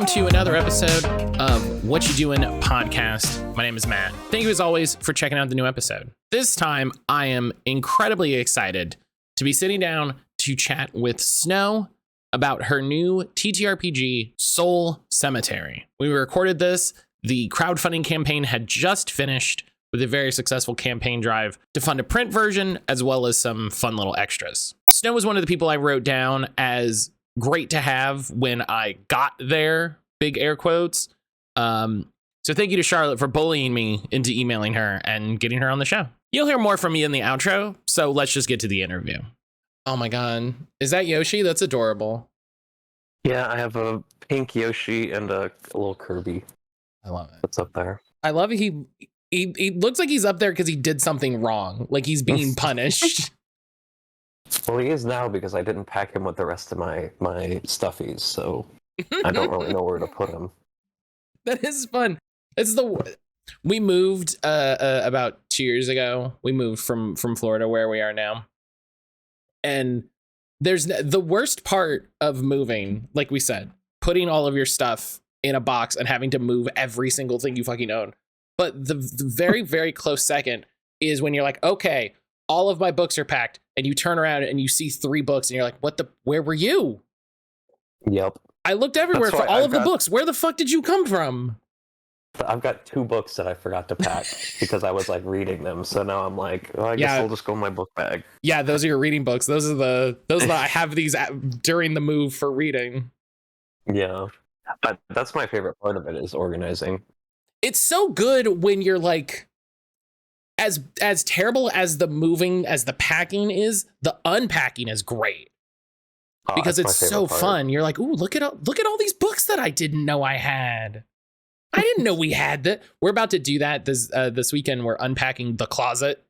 to another episode of What You Doing podcast. My name is Matt. Thank you as always for checking out the new episode. This time I am incredibly excited to be sitting down to chat with Snow about her new TTRPG Soul Cemetary. We recorded this. The crowdfunding campaign had just finished with a very successful campaign drive to fund a print version as well as some fun little extras. Snow was one of the people I wrote down as great to have when I got there, big air quotes. So thank you to Charlotte for bullying me into emailing her and getting her on the show. You'll hear more from me in the outro, so let's just get to the interview. Oh my God. Is that Yoshi? That's adorable. Yeah, I have a pink Yoshi and a little Kirby. I love it. What's up there? I love it. He looks like he's up there because he did something wrong. Like he's being punished. Well, he is now because I didn't pack him with the rest of my stuffies, so I don't really know where to put him. That is fun. We moved about 2 years ago. We moved from Florida where we are now. And there's the worst part of moving, like we said, putting all of your stuff in a box and having to move every single thing you fucking own. But the very, very close second is when you're like, okay, all of my books are packed, and you turn around and you see 3 books and you're like, where were you? Yep. I looked everywhere for all of the books. Where the fuck did you come from? I've got 2 books that I forgot to pack because I was like reading them. So now I'm like, I guess I'll just go in my book bag. Yeah, those are your reading books. Those are the I have these during the move for reading. Yeah. But that's my favorite part of it is organizing. It's so good when you're like, as terrible as the packing is, the unpacking is great because it's so fun. You're like, ooh, look at all these books that I didn't know I had. I didn't know we had that. We're about to do that this weekend. We're unpacking the closet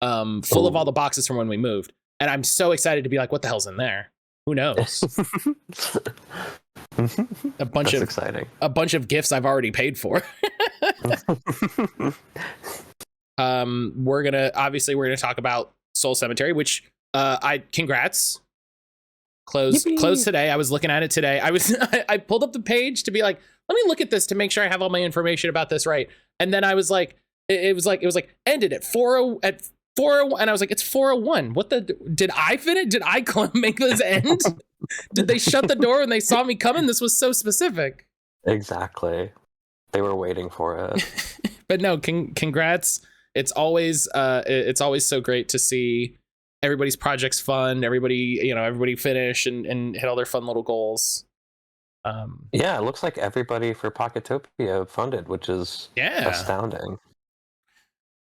full of all the boxes from when we moved, and I'm so excited to be like, what the hell's in there? Who knows? That's exciting. A bunch of gifts I've already paid for. We're gonna talk about Soul Cemetary, which congrats. Closed today. I was looking at it today. I pulled up the page to be like, let me look at this to make sure I have all my information about this right. And then I was like, it was like ended at 4:01, and I was like, it's 4:01. What did I finish? Did I make this end? Did they shut the door when they saw me coming? This was so specific. Exactly. They were waiting for it. But no, congrats. It's always so great to see everybody's projects fund, everybody finish and hit all their fun little goals. Yeah, it looks like everybody for Pocketopia funded, which is astounding.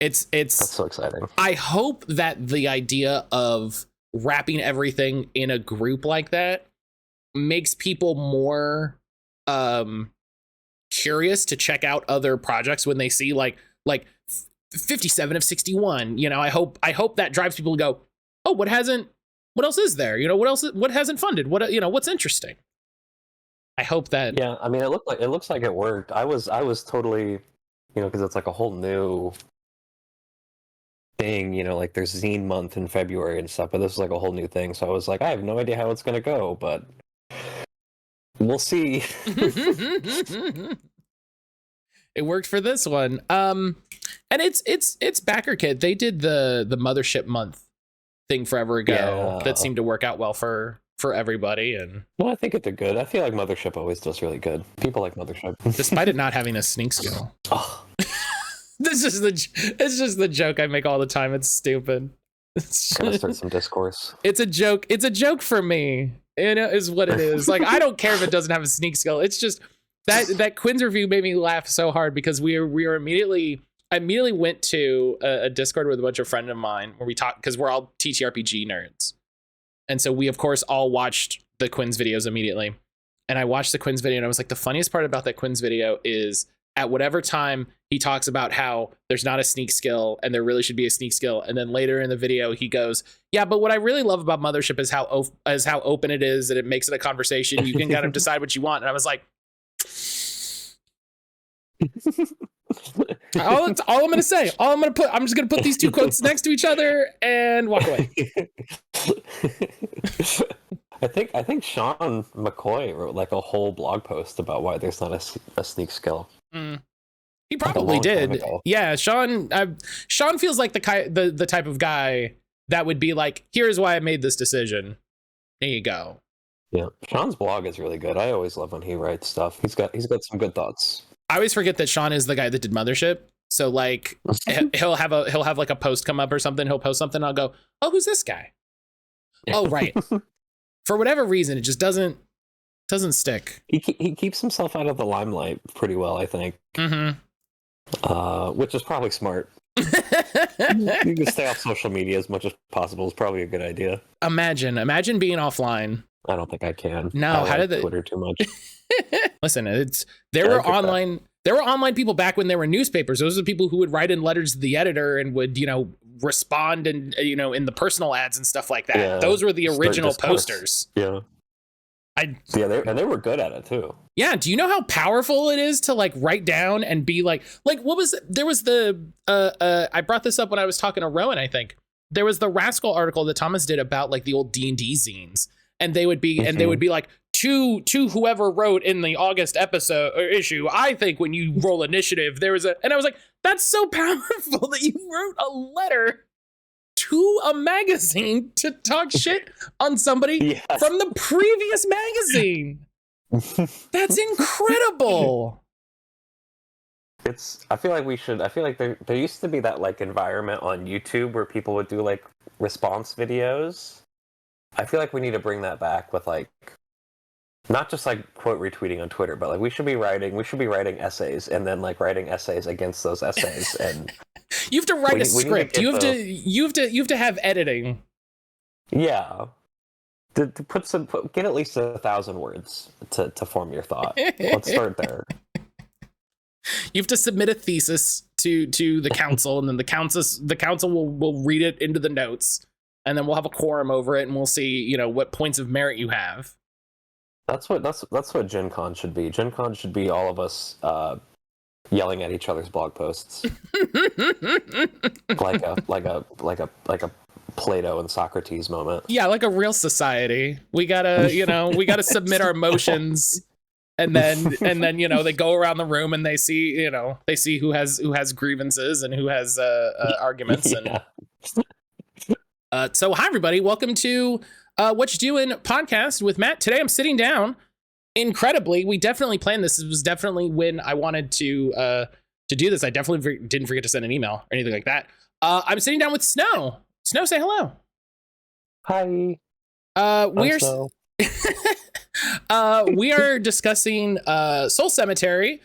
That's so exciting. I hope that the idea of wrapping everything in a group like that makes people more curious to check out other projects when they see like 57 of 61. I hope that drives people to go, oh, what else is there? What hasn't funded? What's interesting? I hope that. Yeah, I mean, it looks like it worked. I was totally, because it's like a whole new thing, like there's zine month in February and stuff, but this is like a whole new thing. So I was like, I have no idea how it's gonna go, but we'll see. It worked for this one. And it's Backer Kid. They did the Mothership month thing forever ago. That seemed to work out well for everybody. And well, I think it did good. I feel like Mothership always does really good. People like Mothership. Despite it not having a sneak skill. Oh. It's just the joke I make all the time. It's stupid. Gotta start some discourse. It's a joke. It's a joke for me. Is what it is. Like, I don't care if it doesn't have a sneak skill. It's just that Quinn's review made me laugh so hard because I immediately went to a Discord with a bunch of friends of mine where we talked, because we're all TTRPG nerds. And so we, of course, all watched the Quinn's videos immediately. And I watched the Quinn's video and I was like, the funniest part about that Quinn's video is at whatever time he talks about how there's not a sneak skill and there really should be a sneak skill. And then later in the video, he goes, yeah, but what I really love about Mothership is how open it is, that it makes it a conversation. You can kind of decide what you want. And I was like, all I'm going to say, I'm just going to put these two quotes next to each other and walk away. I think Sean McCoy wrote like a whole blog post about why there's not a sneak skill. He probably did. Yeah, Sean feels like the type of guy that would be like, here's why I made this decision. There you go. Yeah, Sean's blog is really good. I always love when he writes stuff. He's got some good thoughts. I always forget that Sean is the guy that did Mothership. So like he'll have like a post come up or something. He'll post something. I'll go, oh, who's this guy? Oh, right. For whatever reason, it just doesn't stick. He keeps himself out of the limelight pretty well, I think. Which is probably smart. You can stay off social media as much as possible is probably a good idea. Imagine being offline. I don't think I can. No, how did Twitter too much? Listen, there were online people back when there were newspapers. Those are the people who would write in letters to the editor and would, respond and, in the personal ads and stuff like that. Yeah, those were the original posters. Yeah. They were good at it too. Yeah. Do you know how powerful it is to like write down and be like what was there was the I brought this up when I was talking to Rowan. I think there was the Rascal article that Thomas did about like the old D&D zines, and they would be like to whoever wrote in the August episode or issue. I think when you roll initiative, and I was like, that's so powerful that you wrote a letter to a magazine to talk shit on somebody from the previous magazine. That's incredible. I feel like there used to be that like environment on YouTube where people would do like response videos. I feel like we need to bring that back with like not just like quote retweeting on Twitter, but like we should be writing essays and then like writing essays against those essays. And you have to write a script. You have to have editing. Yeah. To get at least 1,000 words to form your thought. Let's start there. You have to submit a thesis to the council, and then the council will read it into the notes, and then we'll have a quorum over it, and we'll see what points of merit you have. That's what Gen Con should be. Gen Con should be all of us yelling at each other's blog posts, like a Plato and Socrates moment. Yeah, like a real society. We gotta submit our motions, and then they go around the room and they see who has grievances and who has arguments. Yeah. And so hi everybody, welcome to What You Doing podcast with Matt. Today I'm sitting down. Incredibly, we definitely planned this. It was definitely when I wanted to do this. I definitely didn't forget to send an email or anything like that. I'm sitting down with Snow. Snow, say hello. Hi. We are discussing Soul Cemetery,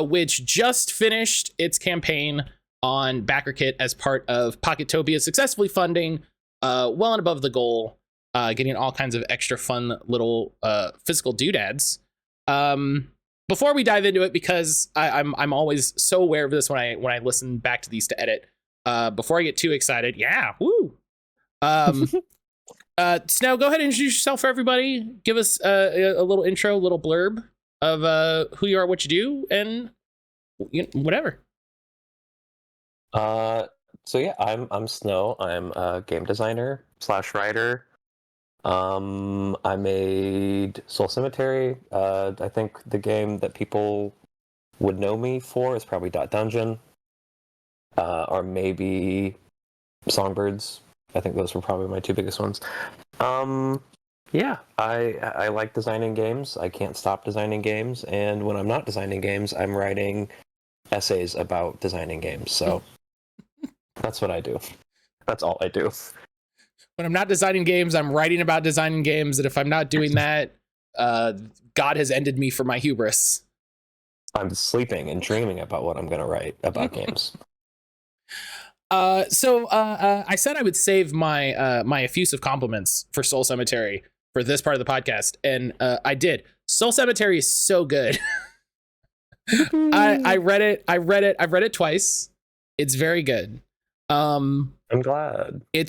which just finished its campaign on BackerKit as part of Pocketopia, successfully funding well and above the goal, getting all kinds of extra fun little physical doodads. Before we dive into it, because I'm always so aware of this when I listen back to these to edit. Before I get too excited, woo. Snow, go ahead and introduce yourself for everybody. Give us a little intro, a little blurb of who you are, what you do, and whatever. So yeah, I'm Snow. I'm a game designer / writer. I made Soul Cemetery. I think the game that people would know me for is probably .dungeon, or maybe Songbirds. I think those were probably my two biggest ones. Yeah, I like designing games. I can't stop designing games, and when I'm not designing games, I'm writing essays about designing games. So that's what I do. That's all I do. When I'm not designing games, I'm writing about designing games, and if I'm not doing that, God has ended me for my hubris. I'm sleeping and dreaming about what I'm going to write about games. So I said I would save my my effusive compliments for Soul Cemetery for this part of the podcast, and I did. Soul Cemetery is so good. I read it. I've read it twice. It's very good. I'm glad. It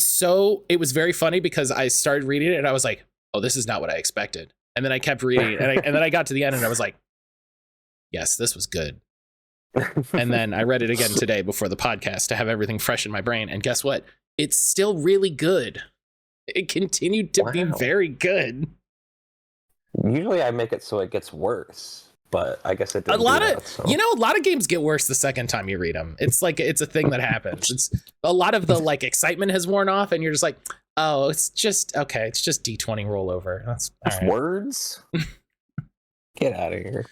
was very funny because I started reading it and I was like, oh, this is not what I expected. And then I kept reading and then I got to the end and I was like, yes, this was good. And then I read it again today before the podcast to have everything fresh in my brain. And guess what? It's still really good. It continued to be very good. Usually I make it so it gets worse, but I guess it A didn't do lot of, that. So a lot of games get worse the second time you read them. It's like, it's a thing that happens. It's a lot of the like excitement has worn off and you're just like, oh, it's just, okay. It's just D20 rollover. That's all right. words. Get out of here.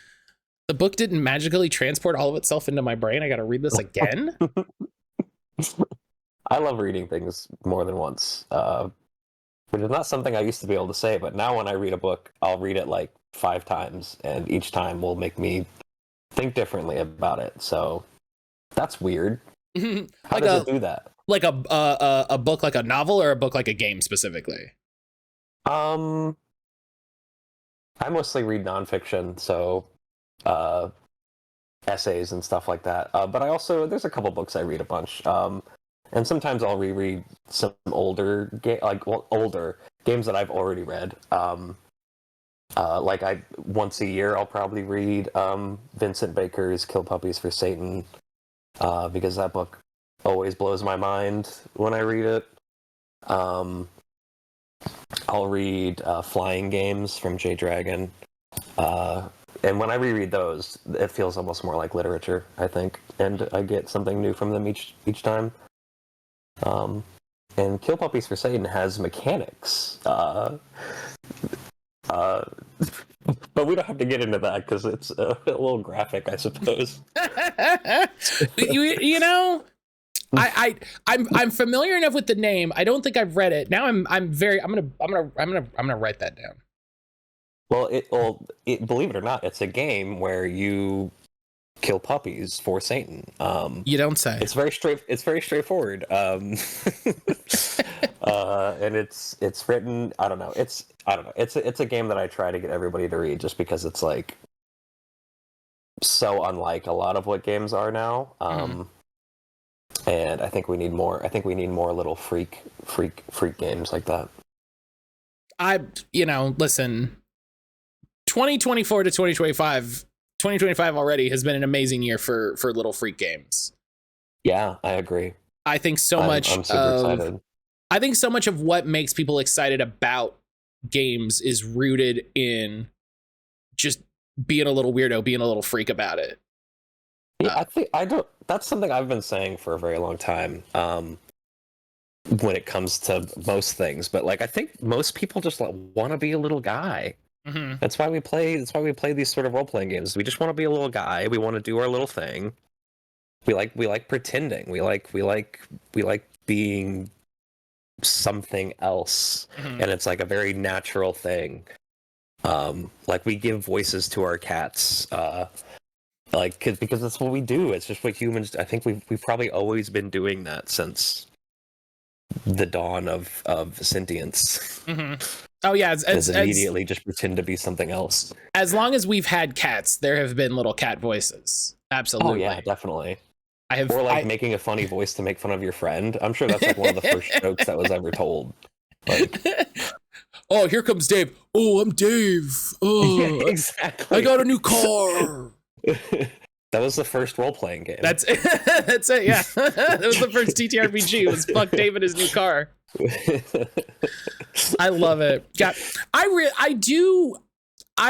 The book didn't magically transport all of itself into my brain. I got to read this again. I love reading things more than once, which is not something I used to be able to say. But now, when I read a book, I'll read it like 5 times, and each time will make me think differently about it. So that's weird. How does it do that? Like a book, like a novel, or a book like a game specifically? I mostly read nonfiction, so essays and stuff like that. But I also, there's a couple books I read a bunch. And sometimes I'll reread some older games that I've already read. Like once a year I'll probably read Vincent Baker's Kill Puppies for Satan, because that book always blows my mind when I read it. I'll read Flying Games from J. Dragon. And when I reread those, it feels almost more like literature, I think, and I get something new from them each time. And Kill Puppies for Satan has mechanics, but we don't have to get into that because it's a little graphic, I suppose. you know, I'm familiar enough with the name. I don't think I've read it. Now I'm gonna write that down. Well, believe it or not, it's a game where you kill puppies for Satan. You don't say. It's very straightforward. And it's written. I don't know. It's a game that I try to get everybody to read just because it's like so unlike a lot of what games are now. And I think we need more. I think we need more little freak games like that. Listen. 2024 to 2025 already has been an amazing year for little freak games. Yeah, I agree. I think so much. I'm super excited. I think so much of what makes people excited about games is rooted in just being a little weirdo, being a little freak about it. Yeah, that's something I've been saying for a very long time. When it comes to most things, but like I think most people just want to be a little guy. Mm-hmm. That's why we play these sort of role-playing games. We just want to be a little guy. We want to do our little thing. We like pretending. We like being something else. Mm-hmm. And it's like a very natural thing. Like we give voices to our cats. Because that's what we do. It's just what humans. I think we've probably always been doing that since the dawn of sentience. Mm-hmm. Oh yeah, immediately just pretend to be something else. As long as we've had cats, there have been little cat voices. Absolutely. Oh yeah, definitely. Making a funny voice to make fun of your friend. I'm sure that's like one of the first jokes that was ever told. Like, oh, here comes Dave. Oh, I'm Dave. Oh, yeah, exactly. I got a new car. That was the first role-playing game. That's it. That's it. Yeah, that was the first TTRPG. It was fuck Dave and his new car. I love it. Yeah, I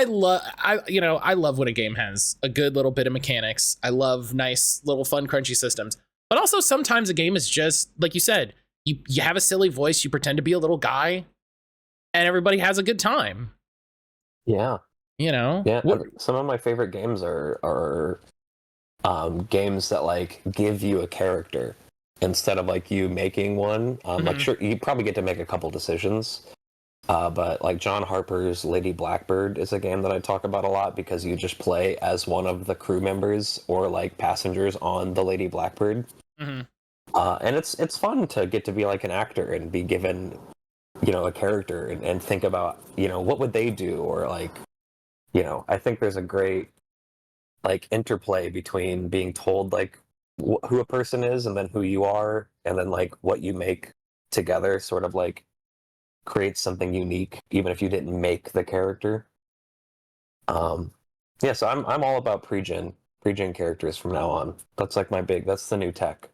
love when a game has a good little bit of mechanics. I love nice little fun crunchy systems. But also sometimes a game is just like you said, you have a silly voice, you pretend to be a little guy, and everybody has a good time. Yeah. Yeah. Some of my favorite games are games that like give you a character instead of like you making one. Like sure, you probably get to make a couple decisions, but like John Harper's Lady Blackbird is a game that I talk about a lot because you just play as one of the crew members or like passengers on the Lady Blackbird. And it's fun to get to be like an actor and be given a character and think about what would they do, or like I think there's a great like interplay between being told like who a person is and then who you are, and then like what you make together sort of like creates something unique even if you didn't make the character. So I'm all about pre-gen characters from now on. That's like that's the new tech.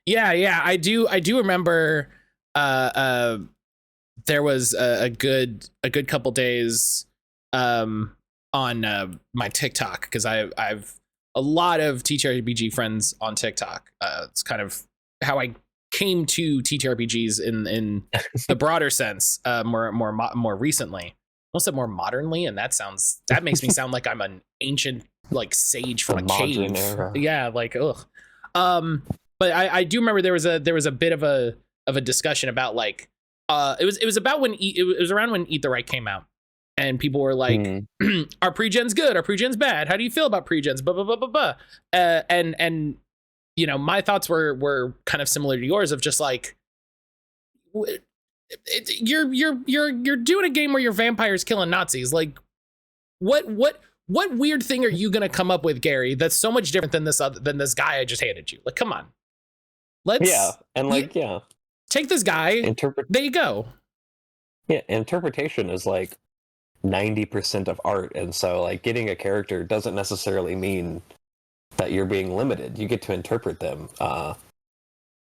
Yeah, I do remember there was a good couple days on my TikTok, because I've a lot of TTRPG friends on TikTok. It's kind of how I came to TTRPGs in the broader sense, more recently. I almost said more modernly, and that makes me sound like I'm an ancient like sage from a cave. Era. Yeah, like ugh. But I do remember there was a bit of a discussion about like it was about when it was around when Eat the Right came out, and people were like, "Are pre-gens good? Are pre-gens bad? How do you feel about pre-gens?" Blah blah blah blah blah. And you know, my thoughts were kind of similar to yours, of just like, you're doing a game where you're vampires killing Nazis. Like, what weird thing are you gonna come up with, Gary, that's so much different than this guy I just handed you? Like, come on, take this guy. There you go. Yeah, interpretation is like 90% of art, and so like getting a character doesn't necessarily mean that you're being limited. You get to interpret them.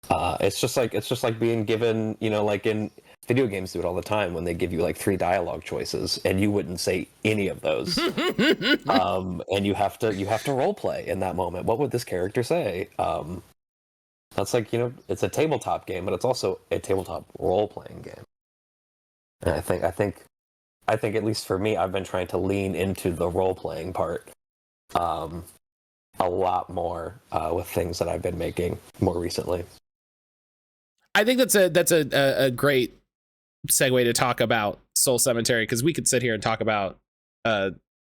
It's just like being given, you know, like in video games do it all the time when they give you like 3 dialogue choices and you wouldn't say any of those. And you have to role play in that moment. What would this character say? That's like, you know, it's a tabletop game, but it's also a tabletop role playing game. And I think at least for me, I've been trying to lean into the role playing part a lot more with things that I've been making more recently. I think that's a great segue to talk about Soul Cemetery, because we could sit here and talk about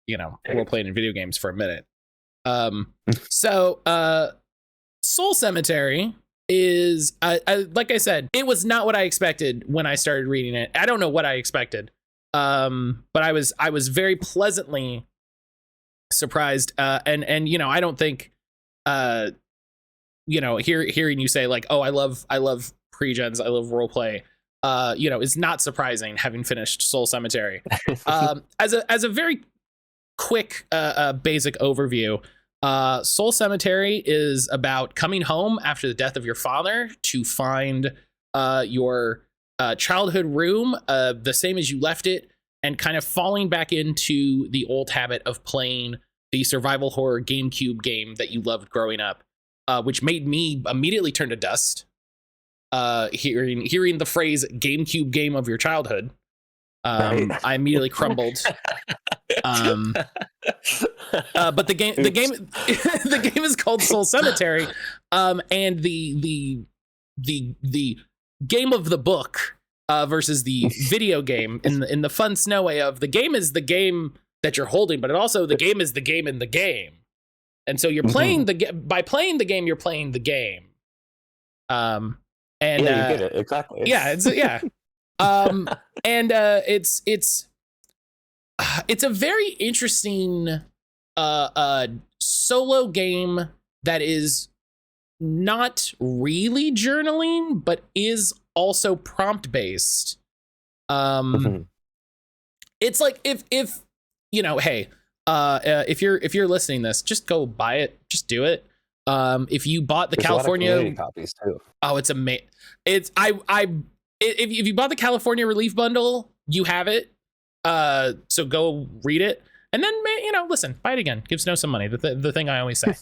you know, role playing in video games for a minute. So Soul Cemetery is like I said, it was not what I expected when I started reading it. I don't know what I expected, but I was very pleasantly surprised. And you know, I don't think you know, hearing you say like, oh, I love pre-gens, I love role play, you know, is not surprising, having finished Soul Cemetery. As a very quick basic overview, Soul Cemetery is about coming home after the death of your father to find your childhood room the same as you left it, and kind of falling back into the old habit of playing the survival horror GameCube game that you loved growing up, which made me immediately turn to dust. Hearing the phrase GameCube game of your childhood, Right. I immediately crumbled. But the game the game is called Soul Cemetery, and the game of the book versus the video game in the fun snow way of the game is the game that you're holding, but it also the game is the game in the game, and so you're playing by playing the game, you're playing the game. And yeah, you get it exactly. Yeah, and it's a very interesting solo game that is not really journaling, but is also prompt based. It's like if you know, hey, if you're listening to this, just go buy it, just do it. If you bought the There's California copies too. Oh, it's amazing. If you bought the California Relief Bundle, you have it. So go read it, and then, you know, listen, buy it again. Give Snow some money. The thing I always say.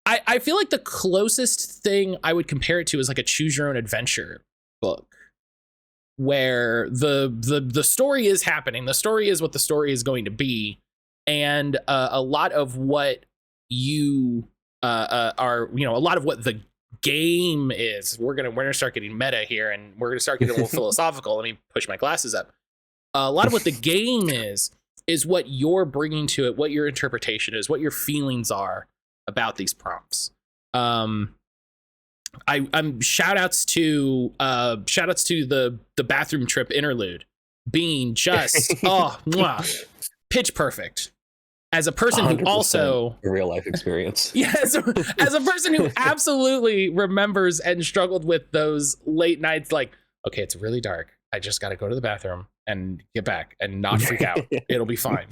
I feel like the closest thing I would compare it to is like a choose your own adventure book, where the story is happening. The story is what the story is going to be, and a lot of what you are, you know, a lot of what the game is. We're gonna start getting meta here, and we're gonna start getting a little philosophical. Let me push my glasses up. A lot of what the game is what you're bringing to it, what your interpretation is, what your feelings are about these prompts. I'm shout outs to the bathroom trip interlude being just pitch perfect. As a person who also a real life experience. Yeah, as a person who absolutely remembers and struggled with those late nights, like, okay, it's really dark, I just got to go to the bathroom and get back and not freak out. It'll be fine.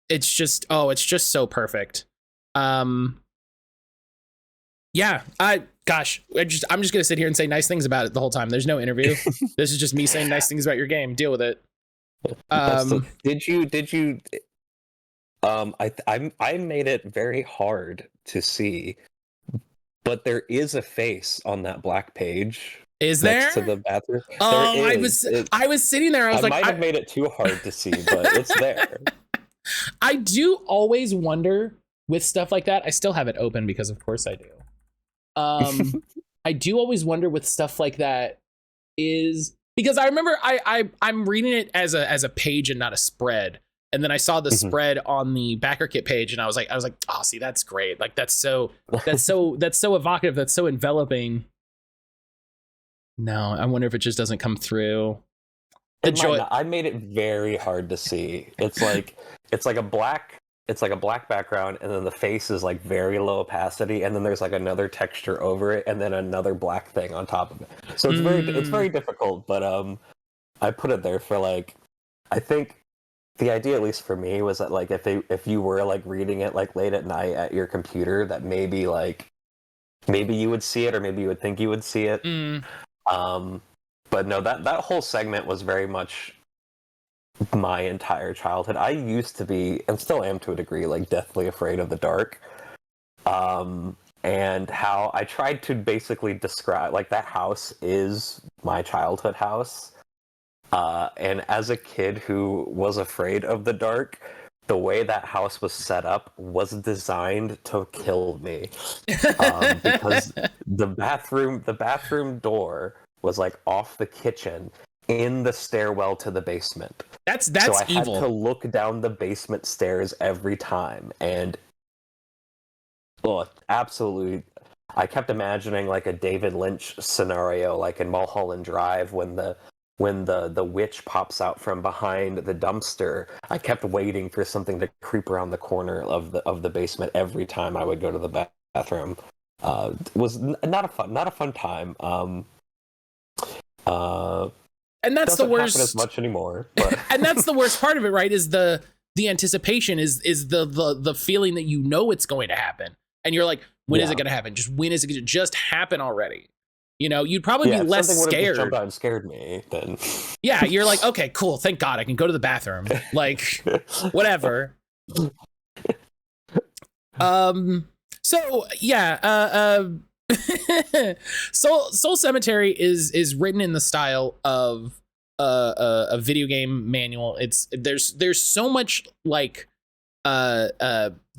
It's just so perfect. Yeah, I'm just gonna sit here and say nice things about it the whole time. There's no interview. This is just me saying nice things about your game. Deal with it. Um, Did you I made it very hard to see, but there is a face on that black page is next to there? the bathroom. There Oh, is. I was sitting there. I I was like, might have made it too hard to see, but it's there. I do always wonder with stuff like that. I still have it open because, of course, I do. I do always wonder with stuff like that is because I remember I'm reading it as a page and not a spread. And then I saw the spread on the backer kit page and I was like, oh, see, that's great. Like that's so evocative. That's so enveloping. No, I wonder if it just doesn't come through. The joy. I made it very hard to see. It's like a black background, and then the face is like very low opacity, and then there's like another texture over it, and then another black thing on top of it. So it's very difficult. But I put it there for like, I think the idea, at least for me, was that like if you were like reading it like late at night at your computer, that maybe you would see it, or maybe you would think you would see it. But no, that whole segment was very much my entire childhood. I used to be, and still am to a degree, like deathly afraid of the dark. And how I tried to basically describe, like, that house is my childhood house. And as a kid who was afraid of the dark, the way that house was set up was designed to kill me. Because the bathroom door was like off the kitchen in the stairwell to the basement. That's so I evil. had to look down the basement stairs every time, and absolutely, I kept imagining like a David Lynch scenario, like in Mulholland Drive, when the witch pops out from behind the dumpster. I kept waiting for something to creep around the corner of the basement every time I would go to the bathroom. It was not a fun time. And that's the worst. Happen as much anymore. But. And that's the worst part of it, right? Is the anticipation, is the feeling that you know it's going to happen, and you're like, when is it going to happen? Just when is it going to just happen already? You know, you'd probably be less scared. Just jumped out and scared me, then. Yeah, you're like, okay, cool. Thank God I can go to the bathroom. Like, whatever. So yeah, Soul Cemetery is written in the style of a video game manual. There's so much like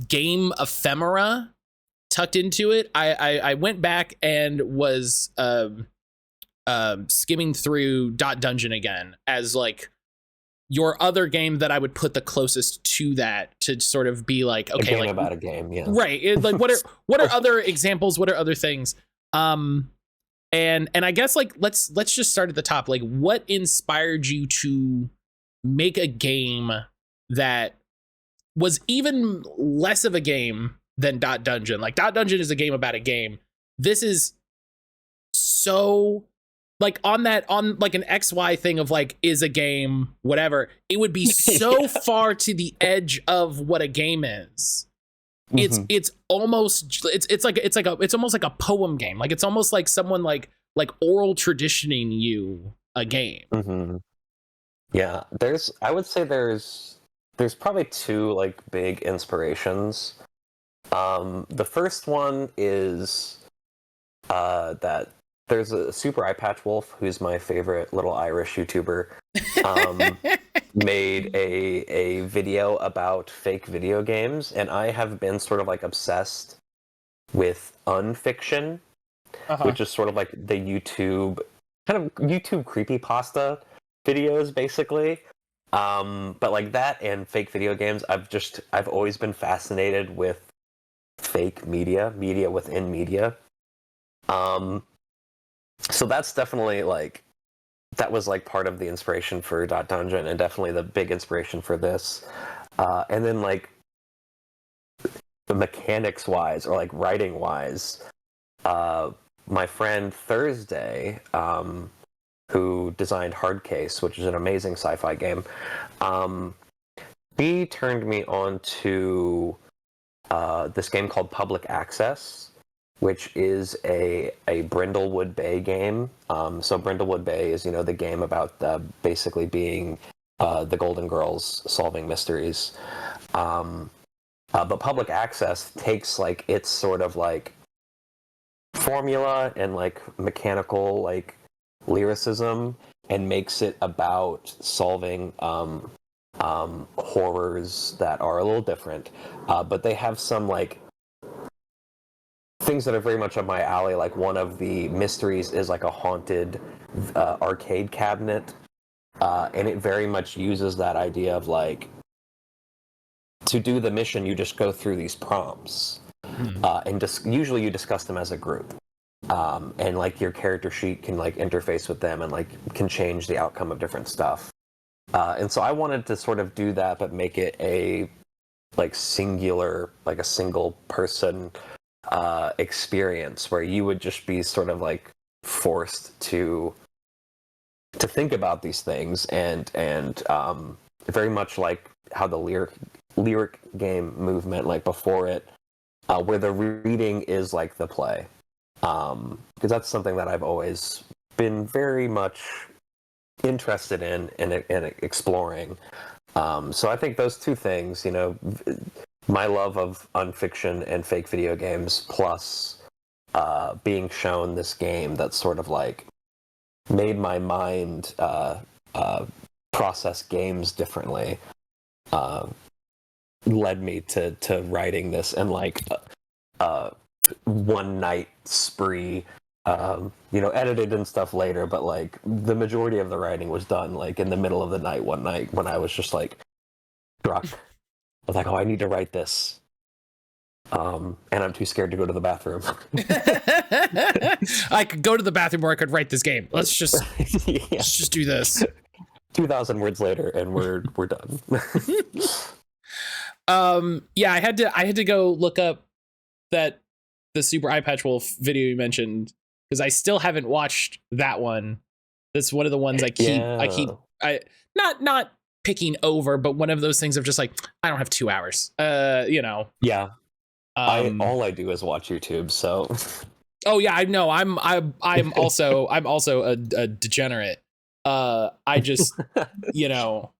game ephemera tucked into it. I went back and was skimming through Dot Dungeon again as like your other game that I would put the closest to that, to sort of be like, okay, a game like about a game, yeah, right. Like what are other examples? What are other things? And I guess like let's just start at the top. Like, what inspired you to make a game that was even less of a game than Dot Dungeon? Like, Dot Dungeon is a game about a game. This is so like on like an XY thing of like, is a game whatever. It would be so far to the edge of what a game is. It's almost it's almost like a poem game. Like, it's almost like someone like oral traditioning you a game. Yeah, I would say there's probably two like big inspirations. The first one is that there's a Super Eye Patch Wolf, who's my favorite little Irish YouTuber, made a video about fake video games, and I have been sort of like obsessed with unfiction, which is sort of like the YouTube creepypasta videos, basically. But like that and fake video games, I've always been fascinated with fake media within media. So that's definitely like, that was like part of the inspiration for Dot Dungeon, and definitely the big inspiration for this. And then like the mechanics wise, or like writing wise, my friend Thursday, who designed Hardcase, which is an amazing sci-fi game, he turned me on to this game called Public Access, which is a Brindlewood Bay game. So Brindlewood Bay is, the game about basically being the Golden Girls solving mysteries. But public access takes like its sort of like formula and like mechanical like lyricism and makes it about solving horrors that are a little different, but they have some like things that are very much up my alley. Like one of the mysteries is like a haunted arcade cabinet, and it very much uses that idea of like, to do the mission you just go through these prompts, and usually you discuss them as a group, and like your character sheet can like interface with them and like can change the outcome of different stuff. And so I wanted to sort of do that, but make it a like singular, like a single person experience where you would just be sort of like forced to think about these things, and very much like how the lyric game movement, like before it, where the reading is like the play, because that's something that I've always been very much interested in and exploring. So I think those two things, you know, my love of unfiction and fake video games, plus being shown this game that sort of like made my mind process games differently, led me to writing this and like one night spree, you know, edited and stuff later, but like the majority of the writing was done like in the middle of the night one night when I was just like struck. I was like, oh, I need to write this. And I'm too scared to go to the bathroom. I could go to the bathroom or I could write this game. Let's just let's just do this. 2,000 words later and we're done. Yeah, I had to go look up the Super Eye Patch Wolf video you mentioned, because I still haven't watched that one. That's one of the ones I keep not picking over, but one of those things of just like, I don't have 2 hours. You know. Yeah. All I do is watch YouTube, so. Oh yeah, I know. I'm also a degenerate. I just, you know,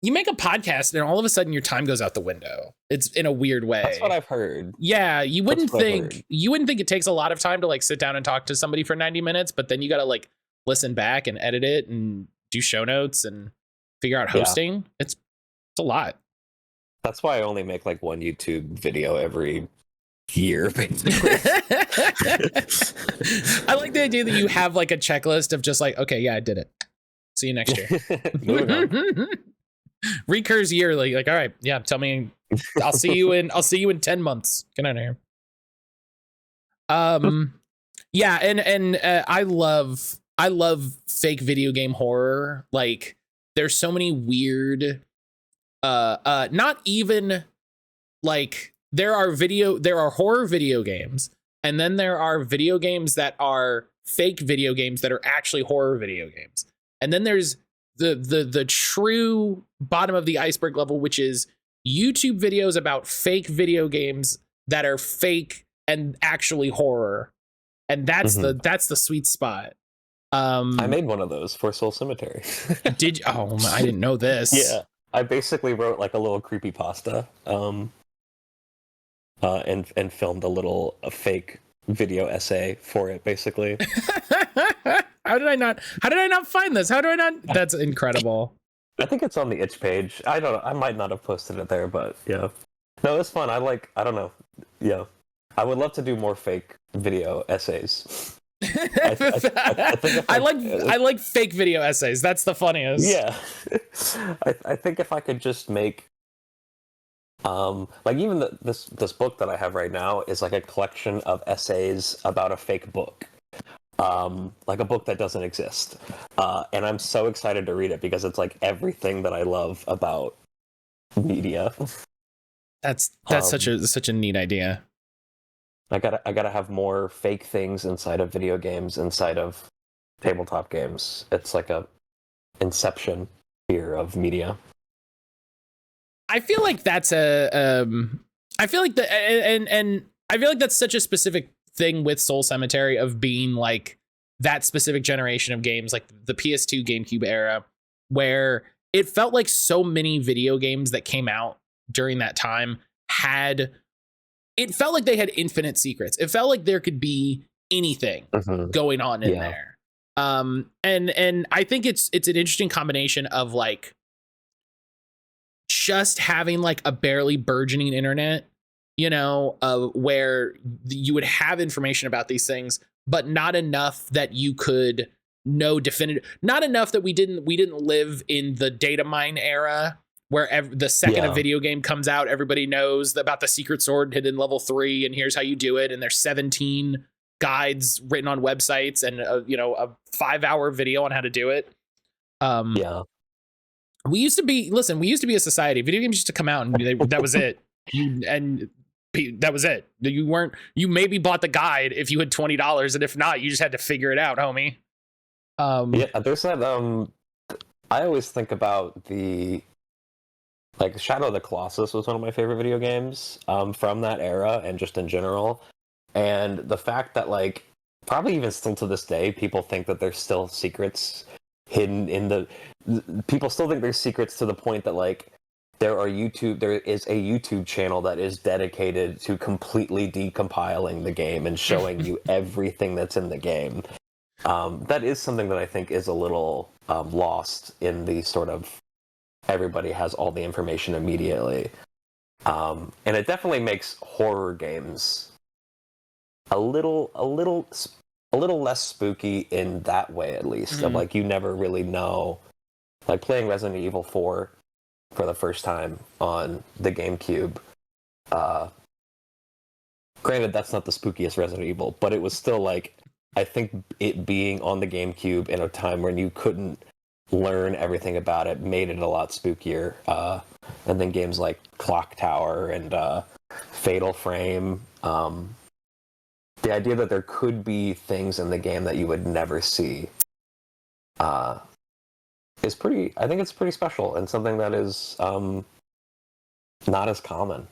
you make a podcast and all of a sudden your time goes out the window. It's in a weird way. That's what I've heard. Yeah, you wouldn't think it takes a lot of time to like sit down and talk to somebody for 90 minutes, but then you got to like listen back and edit it and do show notes and figure out hosting. Yeah. It's a lot. That's why I only make like one YouTube video every year, basically. I like the idea that you have like a checklist of just like, okay, yeah, I did it. See you next year. Recurs yearly. Like, all right, yeah, tell me. I'll see you in 10 months. Get out of here. Yeah, and I love fake video game horror. Like, there's so many weird. Not even like there are horror video games, and then there are video games that are fake video games that are actually horror video games, and then there's the true bottom of the iceberg level, which is YouTube videos about fake video games that are fake and actually horror, and that's the sweet spot. I made one of those for Soul Cemetery. Did you? Oh, I didn't know this. Yeah, I basically wrote like a little creepypasta, and filmed a fake video essay for it, basically. How did I not find this? That's incredible. I think it's on the itch page. I don't know. I might not have posted it there, but yeah. No, it's fun. I don't know. Yeah. I would love to do more fake video essays. I like fake video essays. That's the funniest. Yeah. I think if I could just make like even this book that I have right now is like a collection of essays about a fake book. Like a book that doesn't exist. And I'm so excited to read it because it's like everything that I love about media. That's such a neat idea. I gotta have more fake things inside of video games, inside of tabletop games. It's like a inception here of media. I feel like that's I feel like that's such a specific thing with Soul Cemetery of being like that specific generation of games, like the PS2 GameCube era, where it felt like so many video games that came out during that time it felt like they had infinite secrets. It felt like there could be anything going on in there. And I think it's an interesting combination of like just having like a barely burgeoning internet, you know, where you would have information about these things, but not enough that you could know definitive, not enough that we didn't live in the data mine era where the second a video game comes out, everybody knows about the secret sword hidden in level 3 and here's how you do it, and there's 17 guides written on websites and a 5-hour video on how to do it. We used to be a society. Video games used to come out and that was it. That was it. You maybe bought the guide if you had $20, and if not, you just had to figure it out, homie. There's that. I always think about Shadow of the Colossus was one of my favorite video games from that era and just in general. And the fact that like probably even still to this day, people think that there's still secrets hidden in people still think there's secrets to the point that like there is a YouTube channel that is dedicated to completely decompiling the game and showing you everything that's in the game. That is something that I think is a little lost in the sort of everybody has all the information immediately. And it definitely makes horror games a little less spooky in that way, at least. Of like, you never really know. Like playing Resident Evil 4 for the first time on the GameCube. Granted, that's not the spookiest Resident Evil, but it was still like, I think it being on the GameCube in a time when you couldn't learn everything about it made it a lot spookier. And then games like Clock Tower and Fatal Frame, the idea that there could be things in the game that you would never see is pretty, I think it's pretty special and something that is not as common.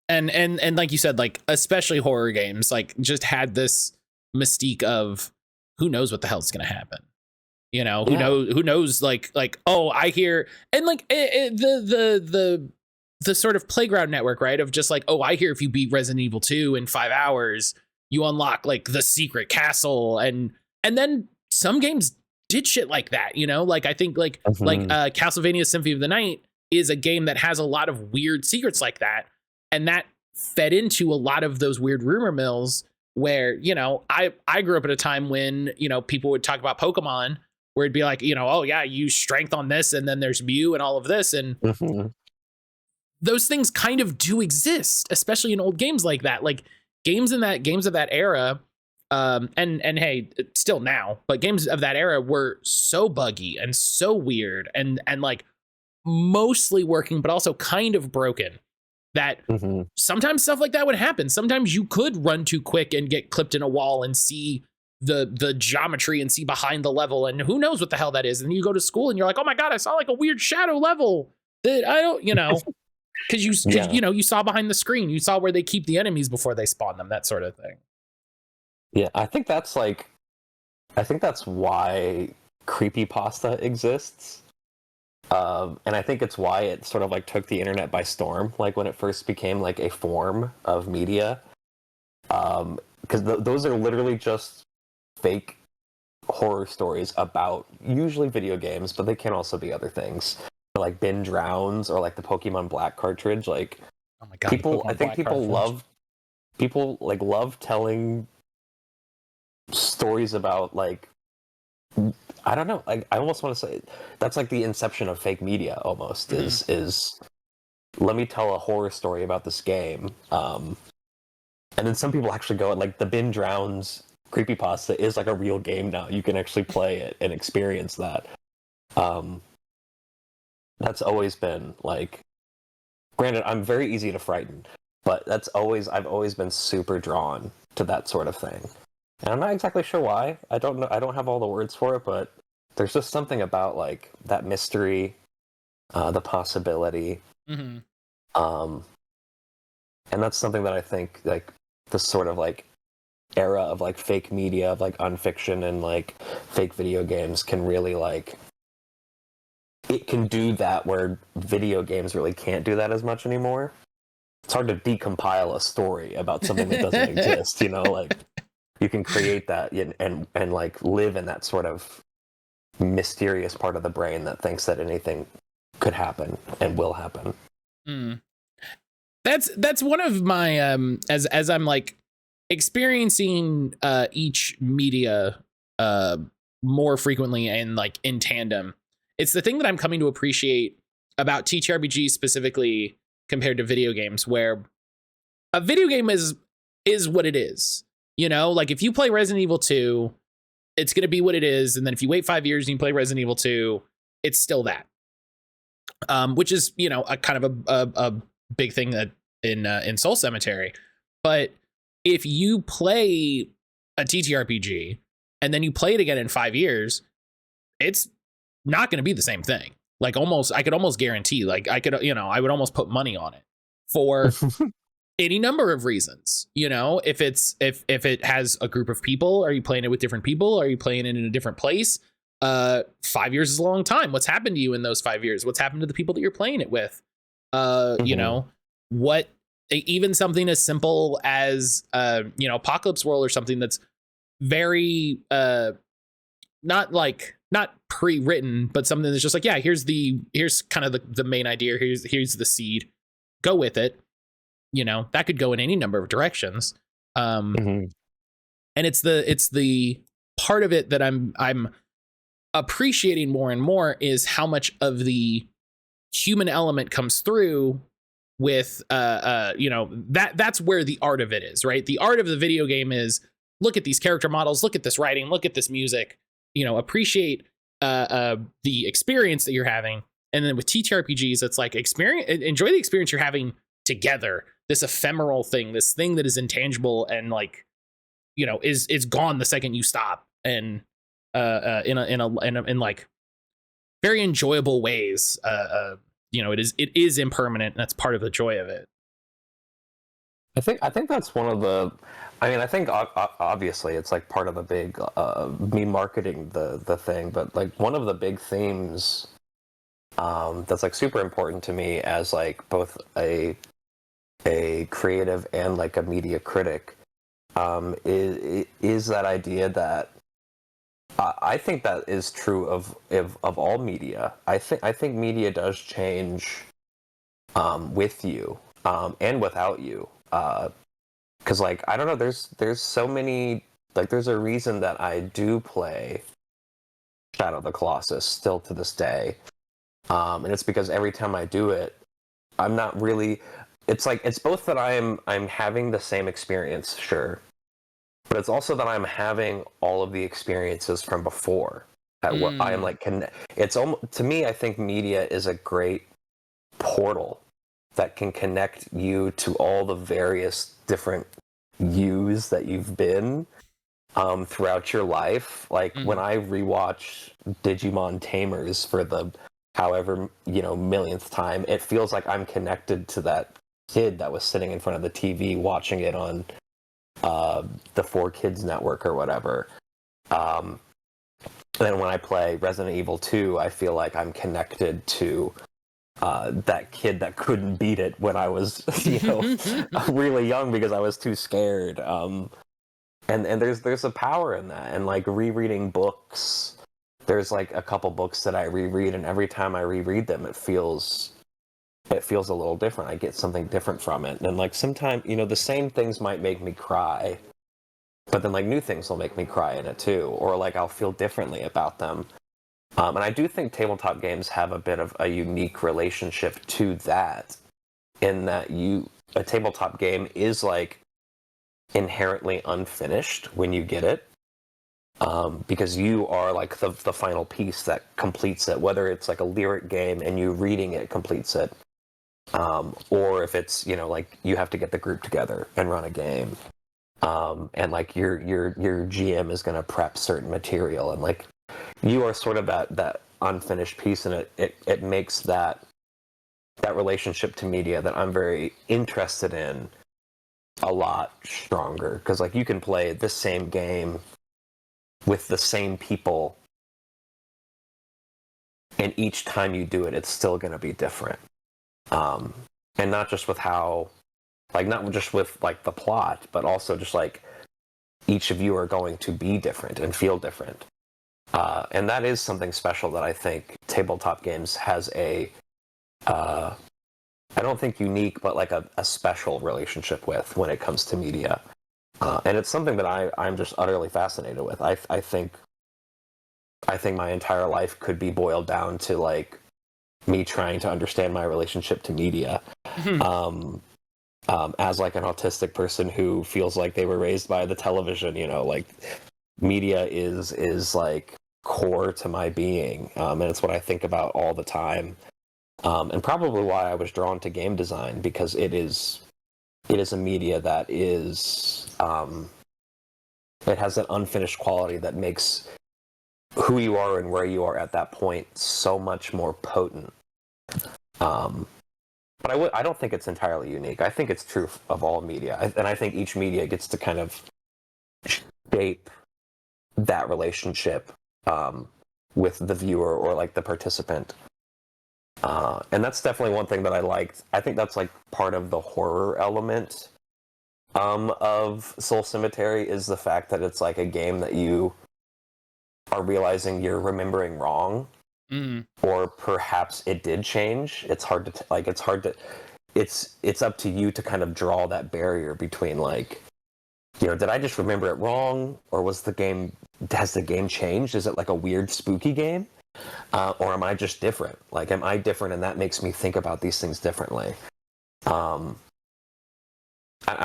And like you said, like especially horror games, like just had this mystique of who knows what the hell's gonna happen. You know, who knows, like, oh, I hear, and like the sort of playground network, right? Of just like, oh, I hear if you beat Resident Evil 2 in 5 hours, you unlock like the secret castle, and then some games did shit like that, you know? Like I think like Castlevania Symphony of the Night is a game that has a lot of weird secrets like that, and that fed into a lot of those weird rumor mills where, you know, I grew up at a time when, you know, people would talk about Pokemon, where it'd be like, you know, oh yeah, you use strength on this, and then there's Mew and all of this, and those things kind of do exist, especially in old games like that, like games of that era. And hey, still now, but games of that era were so buggy and so weird and like mostly working, but also kind of broken, that sometimes stuff like that would happen. Sometimes you could run too quick and get clipped in a wall and see the geometry and see behind the level, and who knows what the hell that is. And you go to school and you're like, oh my God, I saw like a weird shadow level that I don't, you know, because you know, you saw behind the screen, you saw where they keep the enemies before they spawn them, that sort of thing. Yeah, I think that's why creepypasta exists. And I think it's why it sort of like took the internet by storm, like when it first became like a form of media. Because those are literally just fake horror stories about usually video games, but they can also be other things. Like binge rounds or like the Pokemon Black cartridge. Like, oh my God, people love telling stories about like, I don't know, like I almost want to say that's like the inception of fake media almost. Is let me tell a horror story about this game, and then some people actually go and like the binge rounds creepypasta is like a real game now. You can actually play it and experience that. That's always been like, granted, I'm very easy to frighten, but I've always been super drawn to that sort of thing. And I'm not exactly sure why. I don't know. I don't have all the words for it, but there's just something about like that mystery, the possibility. And that's something that I think like this sort of like era of like fake media, of like unfiction and like fake video games can really like, it can do that where video games really can't do that as much anymore. It's hard to decompile a story about something that doesn't exist, you know, like you can create that and like live in that sort of mysterious part of the brain that thinks that anything could happen and will happen. Mm. That's one of my as I'm like experiencing each media more frequently and like in tandem. It's the thing that I'm coming to appreciate about TTRPG specifically compared to video games, where a video game is what it is. You know, like if you play Resident Evil 2, it's going to be what it is, and then if you wait 5 years and you play Resident Evil 2, it's still that. Which is, you know, a kind of a big thing that in Soul Cemetery. But if you play a TTRPG and then you play it again in 5 years, it's not going to be the same thing. Like I could almost guarantee, like I would almost put money on it for any number of reasons. You know, if it has a group of people, are you playing it with different people? Are you playing it in a different place? 5 years is a long time. What's happened to you in those 5 years? What's happened to the people that you're playing it with? You know, what, even something as simple as you know, Apocalypse World or something that's very not pre-written, but something that's just like, yeah, here's kind of the main idea, here's the seed, go with it. You know, that could go in any number of directions. And it's the part of it that I'm appreciating more and more is how much of the human element comes through with you know, that's where the art of it is, right? The art of the video game is, look at these character models, look at this writing, look at this music, you know, appreciate the experience that you're having. And then with TTRPGs, it's like enjoy the experience you're having together, this ephemeral thing, this thing that is intangible and like, you know, is gone the second you stop, and in like very enjoyable ways. You know, it is impermanent, and that's part of the joy of it. I think that's one of the, I mean, I think obviously it's like part of the big me marketing the thing, but like one of the big themes that's like super important to me as like both a creative and like a media critic is that idea that I think that is true of all media. I think media does change with you and without you. Because like, I don't know, there's so many, like there's a reason that I do play Shadow of the Colossus still to this day, and it's because every time I do it, I'm not really, it's like, it's both that I'm having the same experience, sure, but it's also that I'm having all of the experiences from before. What I am like, it's almost, to me, I think media is a great portal that can connect you to all the various different yous that you've been throughout your life. Like when I rewatch Digimon Tamers for the however, you know, millionth time, it feels like I'm connected to that kid that was sitting in front of the TV watching it on the 4Kids network or whatever. Then when I play Resident Evil 2, I feel like I'm connected to that kid that couldn't beat it when I was, you know, really young because I was too scared. And there's a power in that. And like rereading books, there's like a couple books that I reread, and every time I reread them, it feels a little different. I get something different from it. And like sometimes, you know, the same things might make me cry, but then like new things will make me cry in it too, or like I'll feel differently about them. And I do think tabletop games have a bit of a unique relationship to that, in that a tabletop game is like inherently unfinished when you get it, because you are like the final piece that completes it, whether it's like a lyric game and you reading it completes it, or if it's, you know, like you have to get the group together and run a game, and like your GM is going to prep certain material, and like you are sort of that unfinished piece, and it makes that relationship to media that I'm very interested in a lot stronger, because like you can play the same game with the same people, and each time you do it, it's still going to be different. And not just with how, like, not just with like the plot, but also just like each of you are going to be different and feel different. And that is something special that I think tabletop games has I don't think unique, but like a special relationship with when it comes to media. And it's something that I'm just utterly fascinated with. I think my entire life could be boiled down to like me trying to understand my relationship to media. As like an autistic person who feels like they were raised by the television, like media is like core to my being. And it's what I think about all the time. And probably why I was drawn to game design, because it is a media that is, it has an unfinished quality that makes who you are and where you are at that point so much more potent. But I don't think it's entirely unique. I think it's true of all media. And I think each media gets to kind of shape that relationship with the viewer or like the participant. And that's definitely one thing that I liked. I think that's like part of the horror element of Soul Cemetery, is the fact that it's like a game that you are realizing you're remembering wrong. Or perhaps it did change. It's hard to it's up to you to kind of draw that barrier between like, did I just remember it wrong, or has the game changed? Is it like a weird spooky game? Or am I just different? Like, am I different, and that makes me think about these things differently? I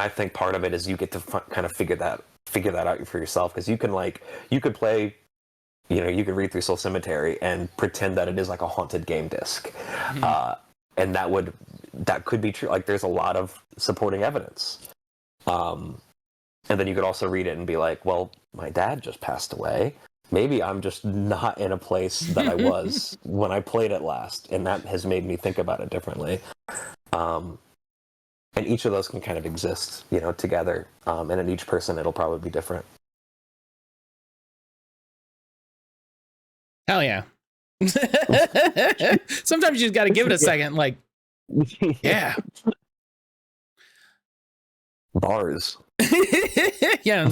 think part of it is you get to kind of figure that out for yourself, because you could play, you could read through Soul Cemetery and pretend that it is like a haunted game disc, and that could be true. Like, there's a lot of supporting evidence, and then you could also read it and be like, well, my dad just passed away. Maybe I'm just not in a place that I was when I played it last, and that has made me think about it differently. And each of those can kind of exist, together. And in each person, it'll probably be different. Hell yeah. Sometimes you just got to give it a second. Like, yeah. Bars. Yeah.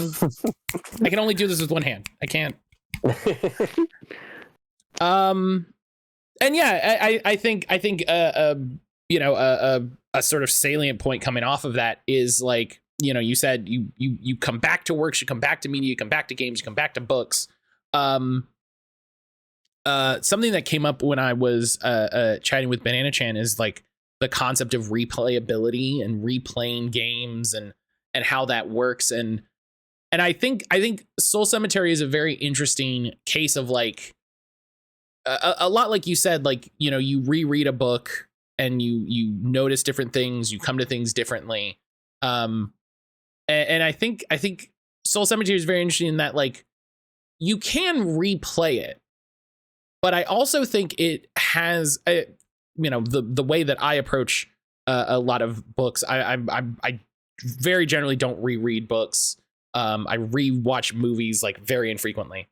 I can only do this with one hand. I can't. And yeah, I think a sort of salient point coming off of that is like, you said you come back to works, you come back to media, you come back to games, you come back to books. Something that came up when I was chatting with Banana Chan is like the concept of replayability and replaying games and how that works. And I think Soul Cemetery is a very interesting case of like a lot like you said, like, you reread a book and you notice different things, you come to things differently. And I think Soul Cemetery is very interesting in that like you can replay it, but I also think it has the way that I approach a lot of books. I very generally don't reread books. I rewatch movies like very infrequently.